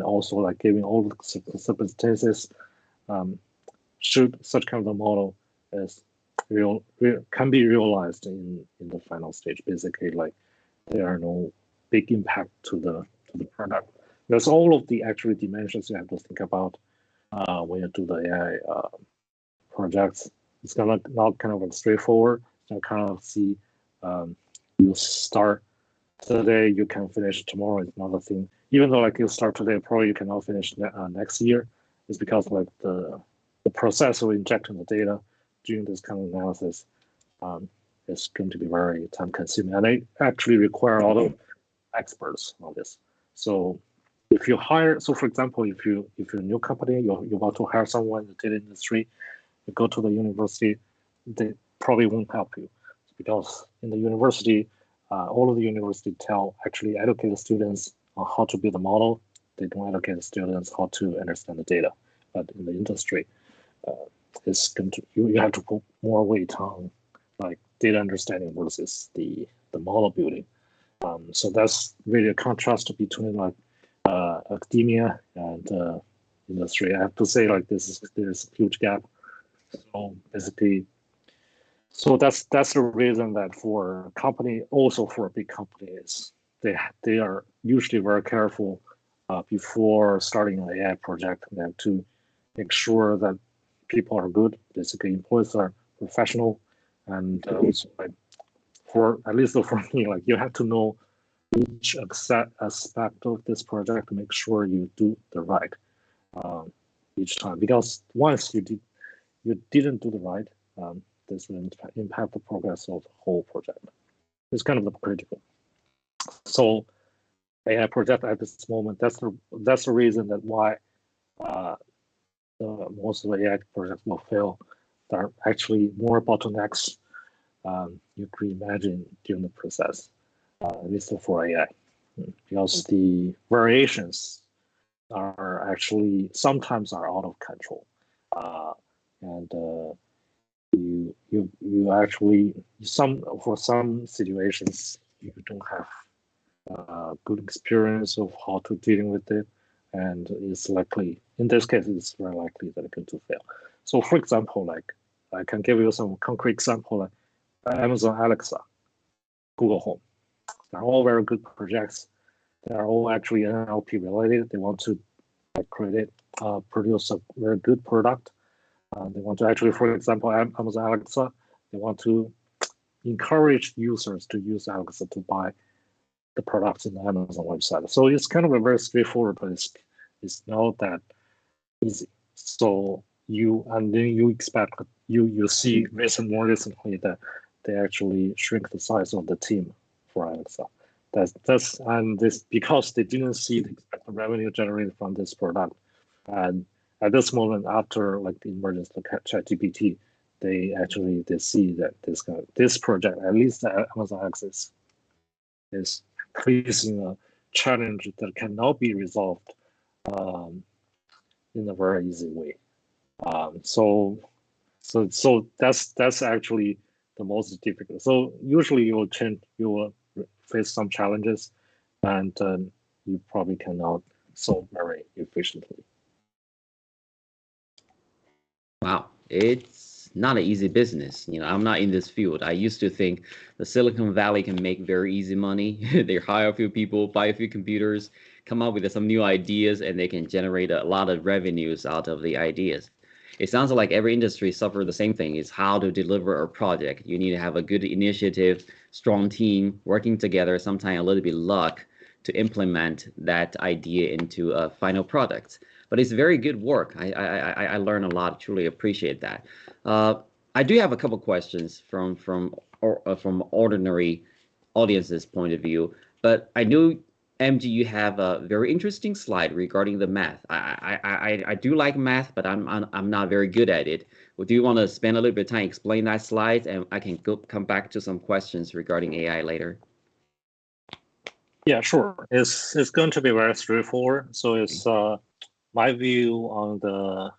also like giving all the circumstances, should such kind of a model is can be realized in the final stage. Basically, like there are no big impact to the product. There's all of the actual dimensions you have to think about when you do the AI projects. It's gonna not kind of like straightforward. You kind of see you start today, you can finish tomorrow is another thing. Even though like you start today, probably you cannot finish next year. It's because like the process of injecting the data during this kind of analysis is going to be very time consuming, and they actually require a lot of experts on this. So if you hire, so for example, if you're a new company, you want to hire someone in the data industry, you go to the university, they probably won't help you, because in the university, all of the university actually educate the students on how to build a model. They don't educate the students how to understand the data. But in the industry, it's going to you have to put more weight on like data understanding versus the model building. So that's really a contrast between like academia and industry. I have to say like there's a huge gap. So basically, so that's the reason that for a company, also for big companies, they are usually very careful before starting an AI project. They have to make sure that people are good, basically employees are professional, and also like for at least for me, like you have to know each aspect of this project to make sure you do the right each time. Because once you didn't do the right, this will impact the progress of the whole project. It's kind of critical. So AI project at this moment, that's the reason that why most of the AI projects will fail. There are actually more bottlenecks you could imagine during the process, at least for AI, because the variations are actually sometimes are out of control, and you actually for some situations you don't have good experience of how to dealing with it, and it's likely in this case it's very likely that it's going to fail. So for example, like I can give you some concrete example, like Amazon Alexa, Google Home. They're all very good projects. They're all actually NLP related. They want to produce a very good product. They want to actually, for example, Amazon Alexa, they want to encourage users to use Alexa to buy the products in the Amazon website. So it's kind of a very straightforward, but it's not that easy. So then you expect you see more recently that they actually shrink the size of the team for Alexa. That's and this because they didn't see the expected revenue generated from this product. And at this moment, after like the emergence of ChatGPT, they see that this project, at least Amazon Alexa, is facing a challenge that cannot be resolved in a very easy way. So that's actually the most difficult. So usually you will face some challenges, and you probably cannot solve very efficiently. Wow, it's not an easy business. You know, I'm not in this field. I used to think the Silicon Valley can make very easy money. They hire a few people, buy a few computers, come up with some new ideas, and they can generate a lot of revenues out of the ideas. It sounds like every industry suffers the same thing, is how to deliver a project. You need to have a good initiative, strong team, working together, sometimes a little bit luck to implement that idea into a final product. But it's very good work. I learn a lot, truly appreciate that. I do have a couple questions from ordinary audience's point of view, but I know MG, you have a very interesting slide regarding the math. I do like math, but I'm not very good at it. Well, do you want to spend a little bit of time explain that slide, and I can come back to some questions regarding AI later? Yeah, sure. It's going to be very straightforward. So it's my view on the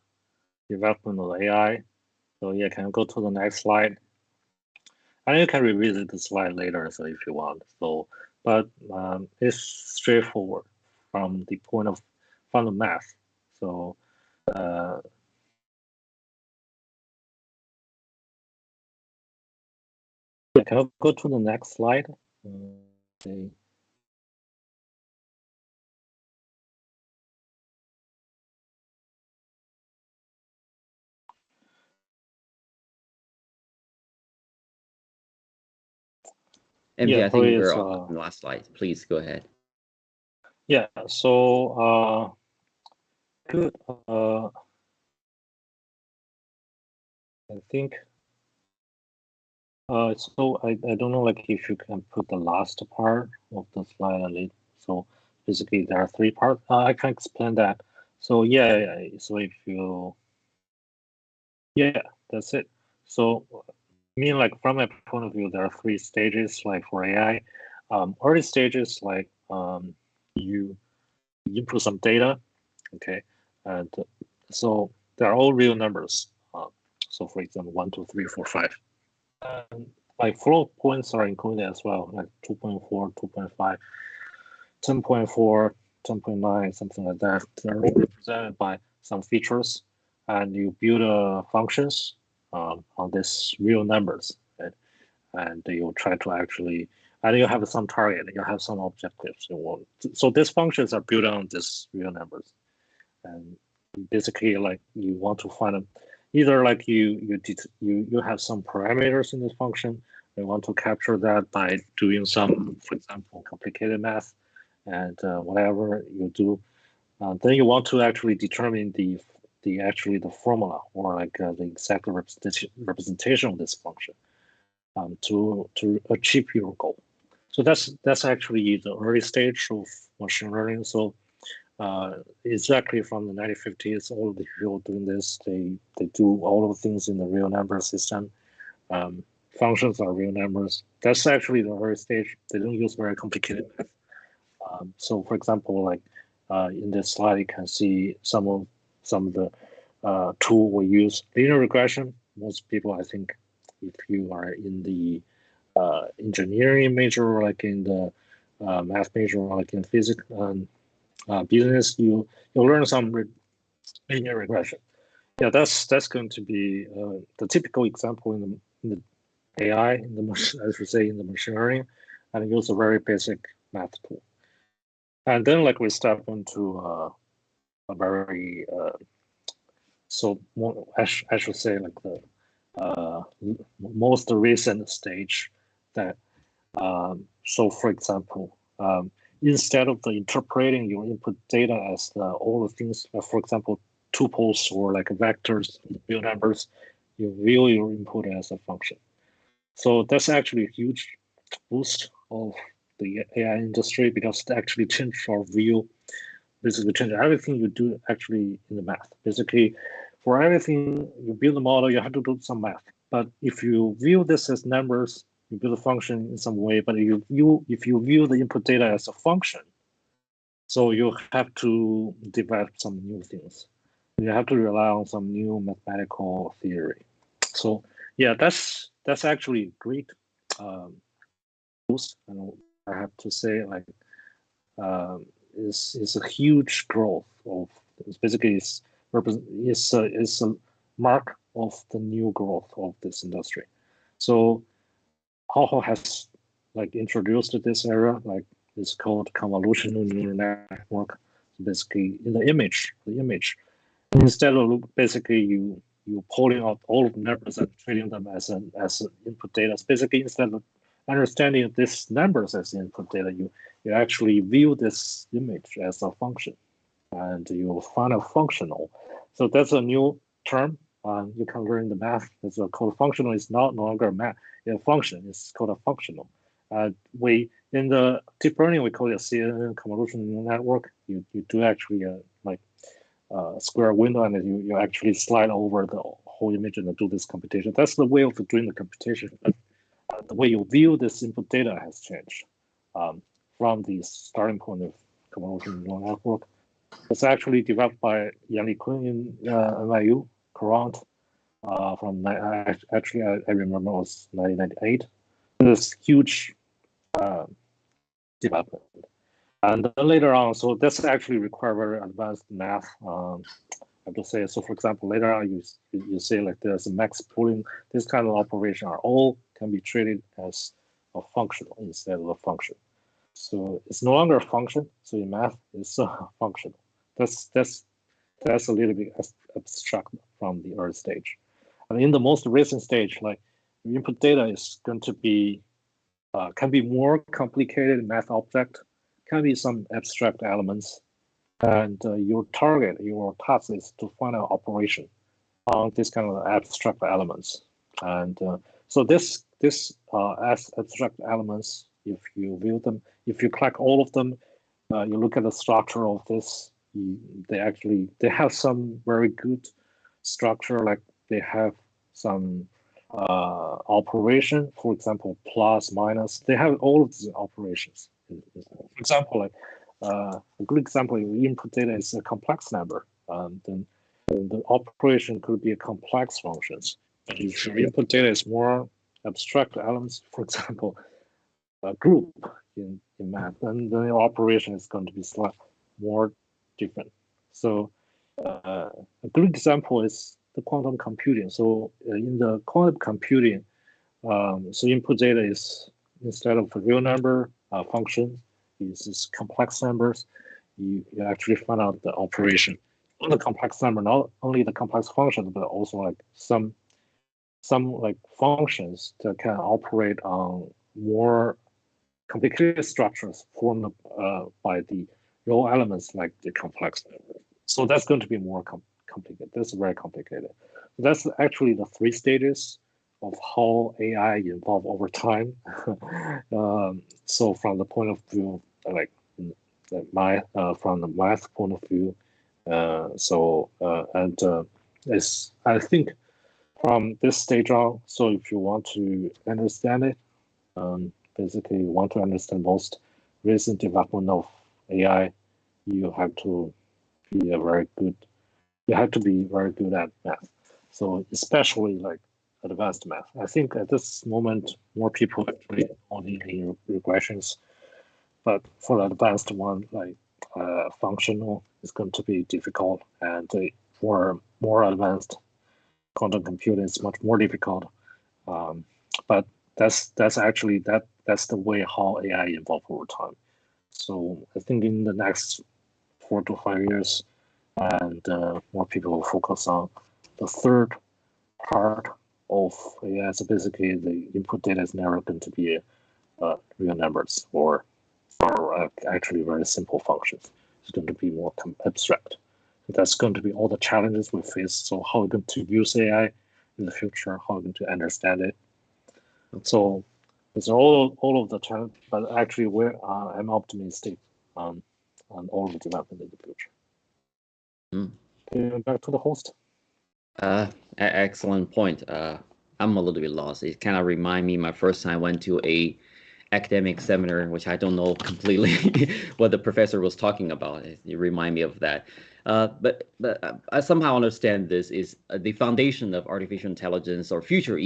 development of AI. So yeah, can go to the next slide, and you can revisit the slide later. So if you want. So. But it's straightforward from the math. So yeah, can I go to the next slide? Okay. MJ, yeah, I think we're on the last slide. Please go ahead. Yeah, so good. I think so I don't know like if you can put the last part of the slide a little. So basically there are three parts. I can explain that. So yeah, so if you that's it. So I mean, like from my point of view, there are three stages like for AI. Early stages like you input some data, okay, and so they're all real numbers. So for example, 1, 2, 3, 4, 5. like float points are included as well, like 2.4, 2.5, 10.4, 10.9, something like that. They're all represented by some features, and you build functions on these real numbers, right? And you try to actually, and you have some target, you have some objectives you want. So these functions are built on these real numbers, and basically, like you want to find them. Either like you have some parameters in this function, you want to capture that by doing some, for example, complicated math, and whatever you do, then you want to actually determine the formula, or like the exact representation of this function to achieve your goal. So that's actually the early stage of machine learning. So exactly from the 1950s, all of the people doing this, they do all of the things in the real number system. Functions are real numbers. That's actually the early stage. They don't use very complicated math. So for example, like in this slide, you can see some of the tool we use. Linear regression. Most people, I think, if you are in the engineering major, or like in the math major, or like in physics business, you learn some linear regression. Yeah, that's going to be the typical example in the AI, in the machine learning, and use a very basic math tool. And then like we step into a very so more, I should say like the most recent stage that so for example, instead of the interpreting your input data as all the things, for example, tuples or like vectors, real numbers, you view your input as a function. So that's actually a huge boost of the AI industry, because it actually changed our view, basically change everything you do actually in the math. Basically, for everything you build a model, you have to do some math. But if you view this as numbers, you build a function in some way, but if you view the input data as a function, so you have to develop some new things. You have to rely on some new mathematical theory. So yeah, that's actually great boost. And I have to say, like, is a huge growth of. It's basically is a mark of the new growth of this industry. So Haho has like introduced this era, like it's called convolutional neural network. Basically, in the image, instead of basically you pulling out all of the numbers and treating them as an input data. Basically, instead of understanding these numbers as input data, you actually view this image as a function, and you find a functional. So that's a new term. You can learn the math. It's called functional. It's no longer math. A function. It's called a functional. We in the deep learning we call it CNN, convolutional neural network. You do actually like square window, and you actually slide over the whole image and do this computation. That's the way of doing the computation. The way you view this input data has changed from the starting point of convolutional neural network. It's actually developed by Yanli Kun in NYU, Courant. From actually, I remember it was 1998. This huge development, and then later on, so that's actually require very advanced math. I have to say, so for example, later on you say like there's a max pooling. This kind of operation are all can be treated as a functional instead of a function. So it's no longer a function. So in math, it's functional. That's a little bit abstract from the early stage. And in the most recent stage, like the input data is going to be can be more complicated math object, can be some abstract elements, and your task is to find an operation on this kind of abstract elements. And so this as abstract elements, if you view them, if you collect all of them, you look at the structure of this. They have some very good structure, like they have some operation, for example, plus, minus. They have all of these operations. For example, like a good example, your input data is a complex number. Then the operation could be a complex functions. But if your input data is more abstract elements, for example, a group in math, then the operation is going to be slightly more different. So a good example is the quantum computing. So in the quantum computing, so input data is, instead of a real number function, is complex numbers. You actually find out the operation on the complex number, not only the complex functions, but also like some like functions that can operate on more complicated structures formed by the raw elements like the complex number. So that's going to be more complicated. That's very complicated. That's actually the 3 stages of how AI evolve over time. So from the point of view, like from the math point of view, I think from this stage on, so if you want to understand it, basically you want to understand most recent development of AI, you have to be very good at math. So especially like advanced math. I think at this moment, more people actually only in regressions, but for the advanced one, like functional, is going to be difficult, and for more advanced quantum computing is much more difficult. But that's actually that's the way how AI evolve over time. So I think in the next 4 to 5 years, and more people will focus on the third part of AI. So basically, the input data is never going to be real numbers or actually very simple functions. It's going to be more abstract. That's going to be all the challenges we face. So how we're going to use AI in the future, how we're going to understand it. So it's all of the challenges, but actually I'm optimistic on all the development in the future. Back to the host. Excellent point. I'm a little bit lost. It kind of remind me my first time I went to a academic seminar, which I don't know completely what the professor was talking about. You remind me of that. But I somehow understand this is the foundation of artificial intelligence or future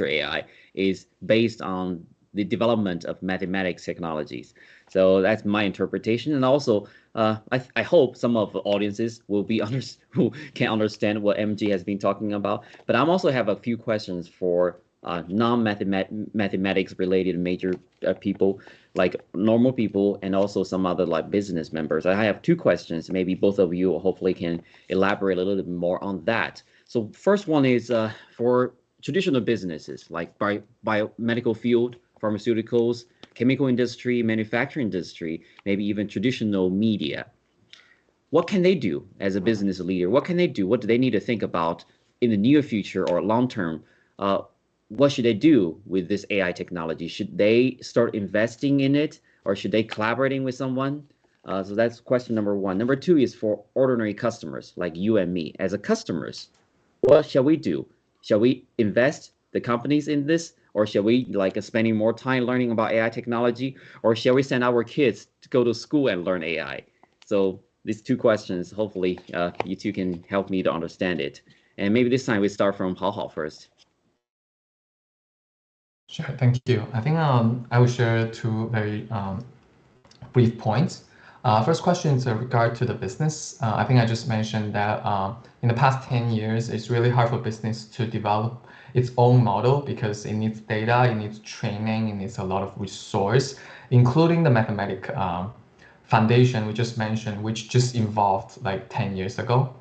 AI is based on the development of mathematics technologies. So that's my interpretation. And also, I hope some of the audiences will be who can understand what MG has been talking about. But I also have a few questions for non-mathematics related major people, like normal people, and also some other like business members. I have 2 questions. Maybe both of you hopefully can elaborate a little bit more on that. So first one is for traditional businesses like biomedical field, pharmaceuticals, chemical industry, manufacturing industry, maybe even traditional media. What can they do as a business leader? What can they do? What do they need to think about in the near future or long term? What should they do with this AI technology? Should they start investing in it, or should they collaborating with someone? So that's question number 1. Number 2 is for ordinary customers like you and me. As a customers, what shall we do? Shall we invest the companies in this, or shall we like spending more time learning about AI technology, or shall we send our kids to go to school and learn AI? So these 2 questions, hopefully you 2 can help me to understand it. And maybe this time we start from Hao Hao first. Sure, thank you. I think I will share 2 very brief points. First question is in regard to the business. I think I just mentioned that in the past 10 years, it's really hard for business to develop its own model because it needs data, it needs training, it needs a lot of resource, including the mathematic foundation we just mentioned, which just evolved like 10 years ago.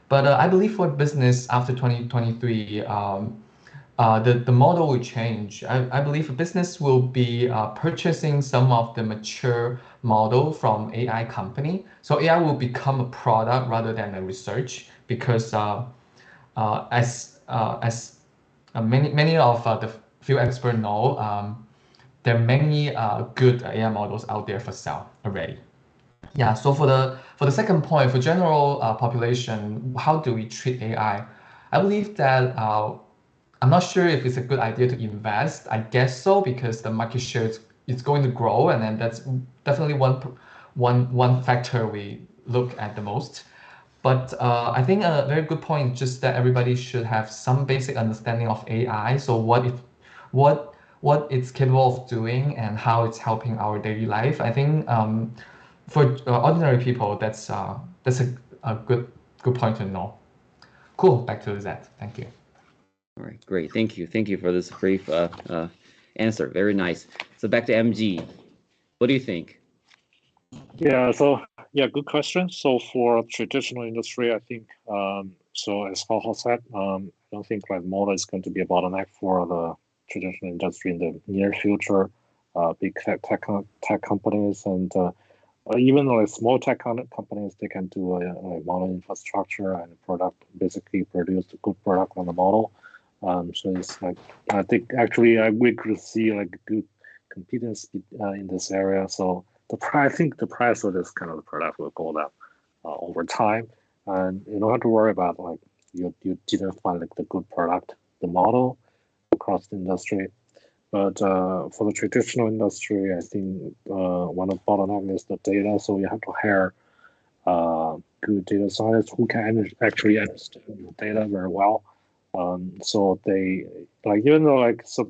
But I believe for business after 2023, the model will change. I believe a business will be purchasing some of the mature model from AI company. So AI will become a product rather than a research because as many of the field experts know, there are many good AI models out there for sale already. Yeah. So for the second point, for general population, how do we treat AI? I believe that. I'm not sure if it's a good idea to invest. I guess so because the market share is going to grow, and then that's definitely one factor we look at the most. But I think a very good point is just that everybody should have some basic understanding of AI. So what what it's capable of doing and how it's helping our daily life. I think for ordinary people, that's a good point to know. Cool. Back to Zach. Thank you. All right, great. Thank you for this brief answer. Very nice. So back to MG. What do you think? Yeah, so good question. So for traditional industry, I think so as Hao Hao said, I don't think like model is going to be a bottleneck for the traditional industry in the near future. Big tech companies and even like small tech companies, they can do a model infrastructure and product, basically produce a good product on the model. So it's like, I think actually we could see like good competence in this area. So I think the price of this kind of product will go down over time, and you don't have to worry about like you didn't find like the good product, the model across the industry. But for the traditional industry, I think one of the bottlenecks is the data. So you have to hire good data scientists who can actually understand the data very well. So they like, even though like so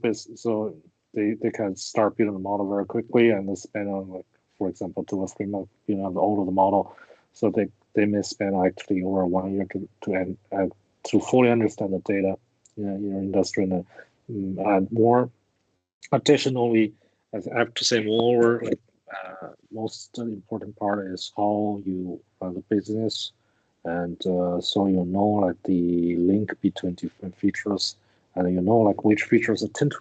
they can start building the model very quickly and they spend on like, for example, 2 or 3 months building the older the model. So they may spend actually over 1 year to fully understand the data in your industry and more. Additionally, I have to say, moreover, like most important part is how you run the business, and so you know like the link between different features, and you know like which features tend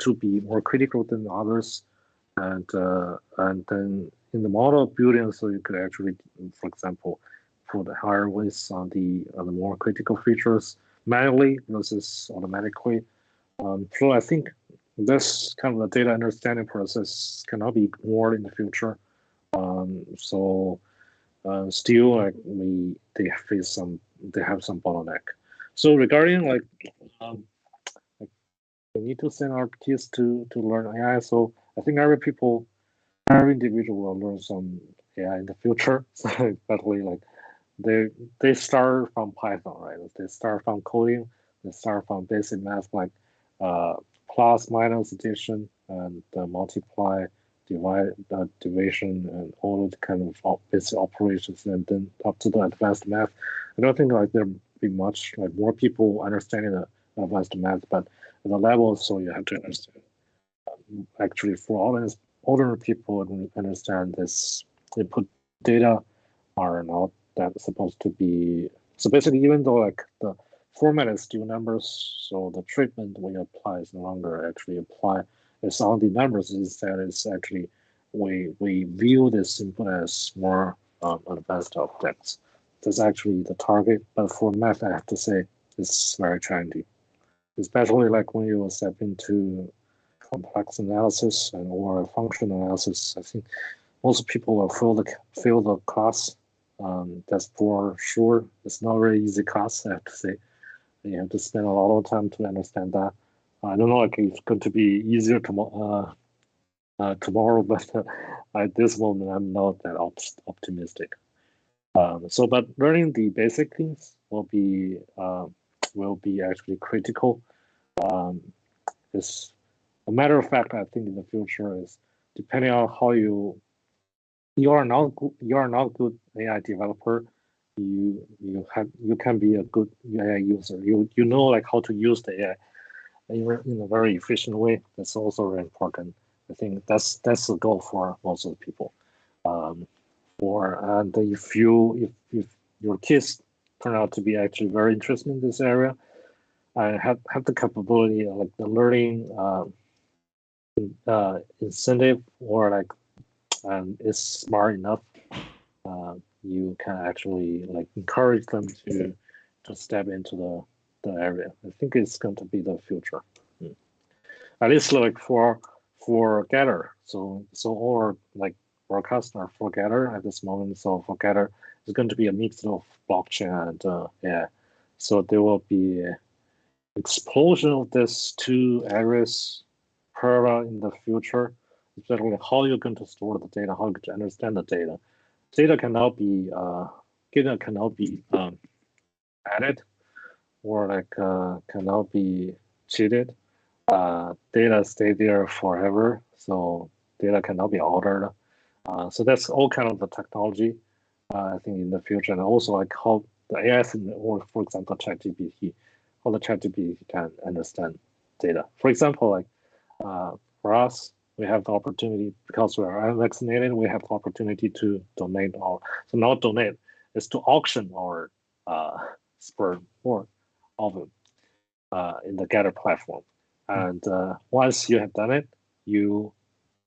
to be more critical than others, and then in the model building, so you could actually, for example, put higher weights on the more critical features manually versus automatically. So I think this kind of the data understanding process cannot be ignored in the future. So still like they have some bottleneck. So regarding like we need to send our kids to learn AI. So I think every individual will learn some AI in the future. So especially like they start from Python, right? They start from coding. They start from basic math like plus, minus, addition, and multiply, divide, division, and all the kind of basic operations, and then up to the advanced math. I don't think like there'll be much like more people understanding the advanced math, but at the level, so you have to understand. Actually, for older people to understand this, input data are not that supposed to be. So basically, even though like the format is still numbers, so the treatment we apply is no longer actually apply. It's on the numbers instead. It's actually we view this input as more advanced objects. That's actually the target. But for math, I have to say it's very challenging, especially like when you step into complex analysis and or function analysis. I think most people will fail the class. That's for sure. It's not a very easy class, I have to say. You have to spend a lot of time to understand that. I don't know if it's going to be easier tomorrow, but at this moment, I'm not that optimistic. But learning the basic things will be actually critical. It's a matter of fact. I think in the future is depending on how you are not good AI developer. You can be a good AI user. You know like how to use the AI in a very efficient way. That's also very important. I think that's the goal for most of the people. And if your kids turn out to be actually very interested in this area, and have the capability like the learning incentive or like and is smart enough, you can actually like encourage them to step into the area. I think it's going to be the future. At least like for Gather. So or like for customer for Gather at this moment. So for Gather, it's going to be a mix of blockchain and yeah. So there will be explosion of these two areas parallel in the future. Especially how you're going to store the data, how you can understand the data. Data cannot be added or like cannot be cheated. data stay there forever, so data cannot be altered. So that's all kind of the technology, I think, in the future, and also like how the AI, or for example, ChatGPT, how the ChatGPT can understand data. For example, like for us, we have the opportunity, because we are unvaccinated, we have the opportunity to donate our, so not donate, is to auction our sperm or ovum in the Gather platform. And once you have done it, you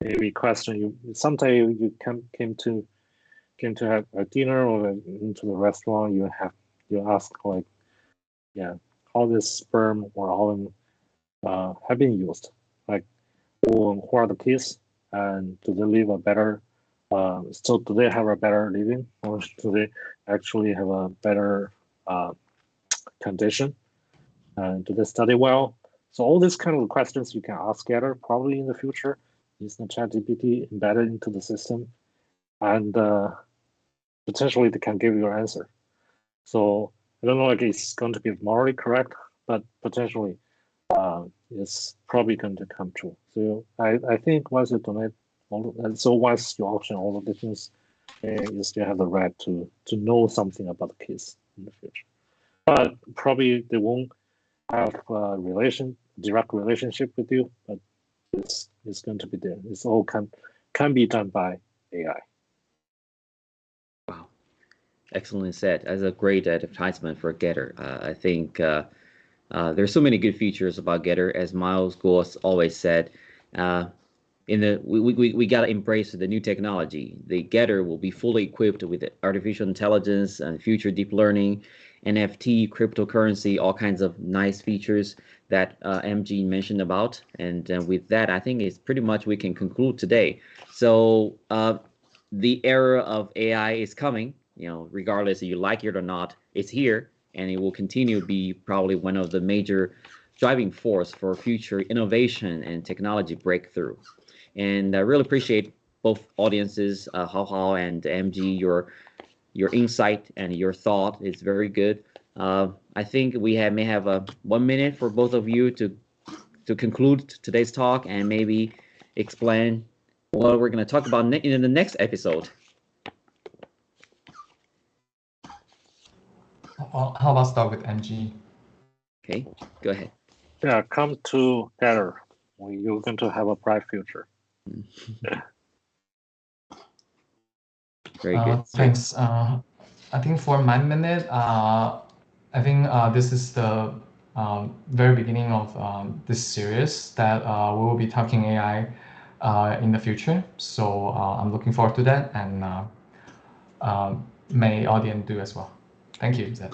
maybe question, you someday you came to have a dinner or into the restaurant, you ask like, yeah, how this sperm or ovum have been used, like who are the kids, and do they live a better, so do they have a better living, or do they actually have a better condition, and do they study well? So all these kind of questions you can ask Gather probably in the future, using ChatGPT embedded into the system, and potentially they can give you an answer. So I don't know if it's going to be morally correct, but potentially it's probably going to come true. So I think once you donate, so once you auction all of the things, you still have the right to know something about the kids in the future. But probably they won't have a direct relationship with you, but it's going to be there. It's all can be done by AI. Wow, excellently said. As a great advertisement for Gather. I think there's so many good features about Gather. As Miles Goss always said, we gotta embrace the new technology. The Gather will be fully equipped with artificial intelligence and future deep learning, NFT, cryptocurrency, all kinds of nice features that MG mentioned about. And with that, I think it's pretty much we can conclude today. So the era of AI is coming, regardless if you like it or not, it's here, and it will continue to be probably one of the major driving force for future innovation and technology breakthrough. And I really appreciate both audiences, Hao and MG, your insight and your thought is very good. I think we may have 1 minute for both of you to conclude today's talk and maybe explain what we're going to talk about in the next episode. Well, how about start with MG? Okay, go ahead. Yeah, come together. You're going to have a bright future. Very good. Thanks. I think for my minute, I think this is the very beginning of this series that we will be talking AI in the future. So I'm looking forward to that, and may audience do as well. Thank you, Zed.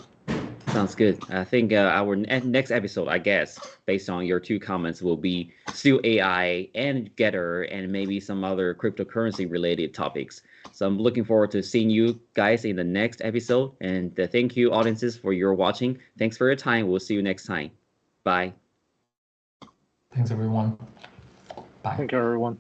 Sounds good. I think our next episode, I guess, based on your two comments, will be still AI and Gather and maybe some other cryptocurrency related topics. So I'm looking forward to seeing you guys in the next episode. And thank you, audiences, for your watching. Thanks for your time. We'll see you next time. Bye. Thanks, everyone. Bye. Thank you, everyone.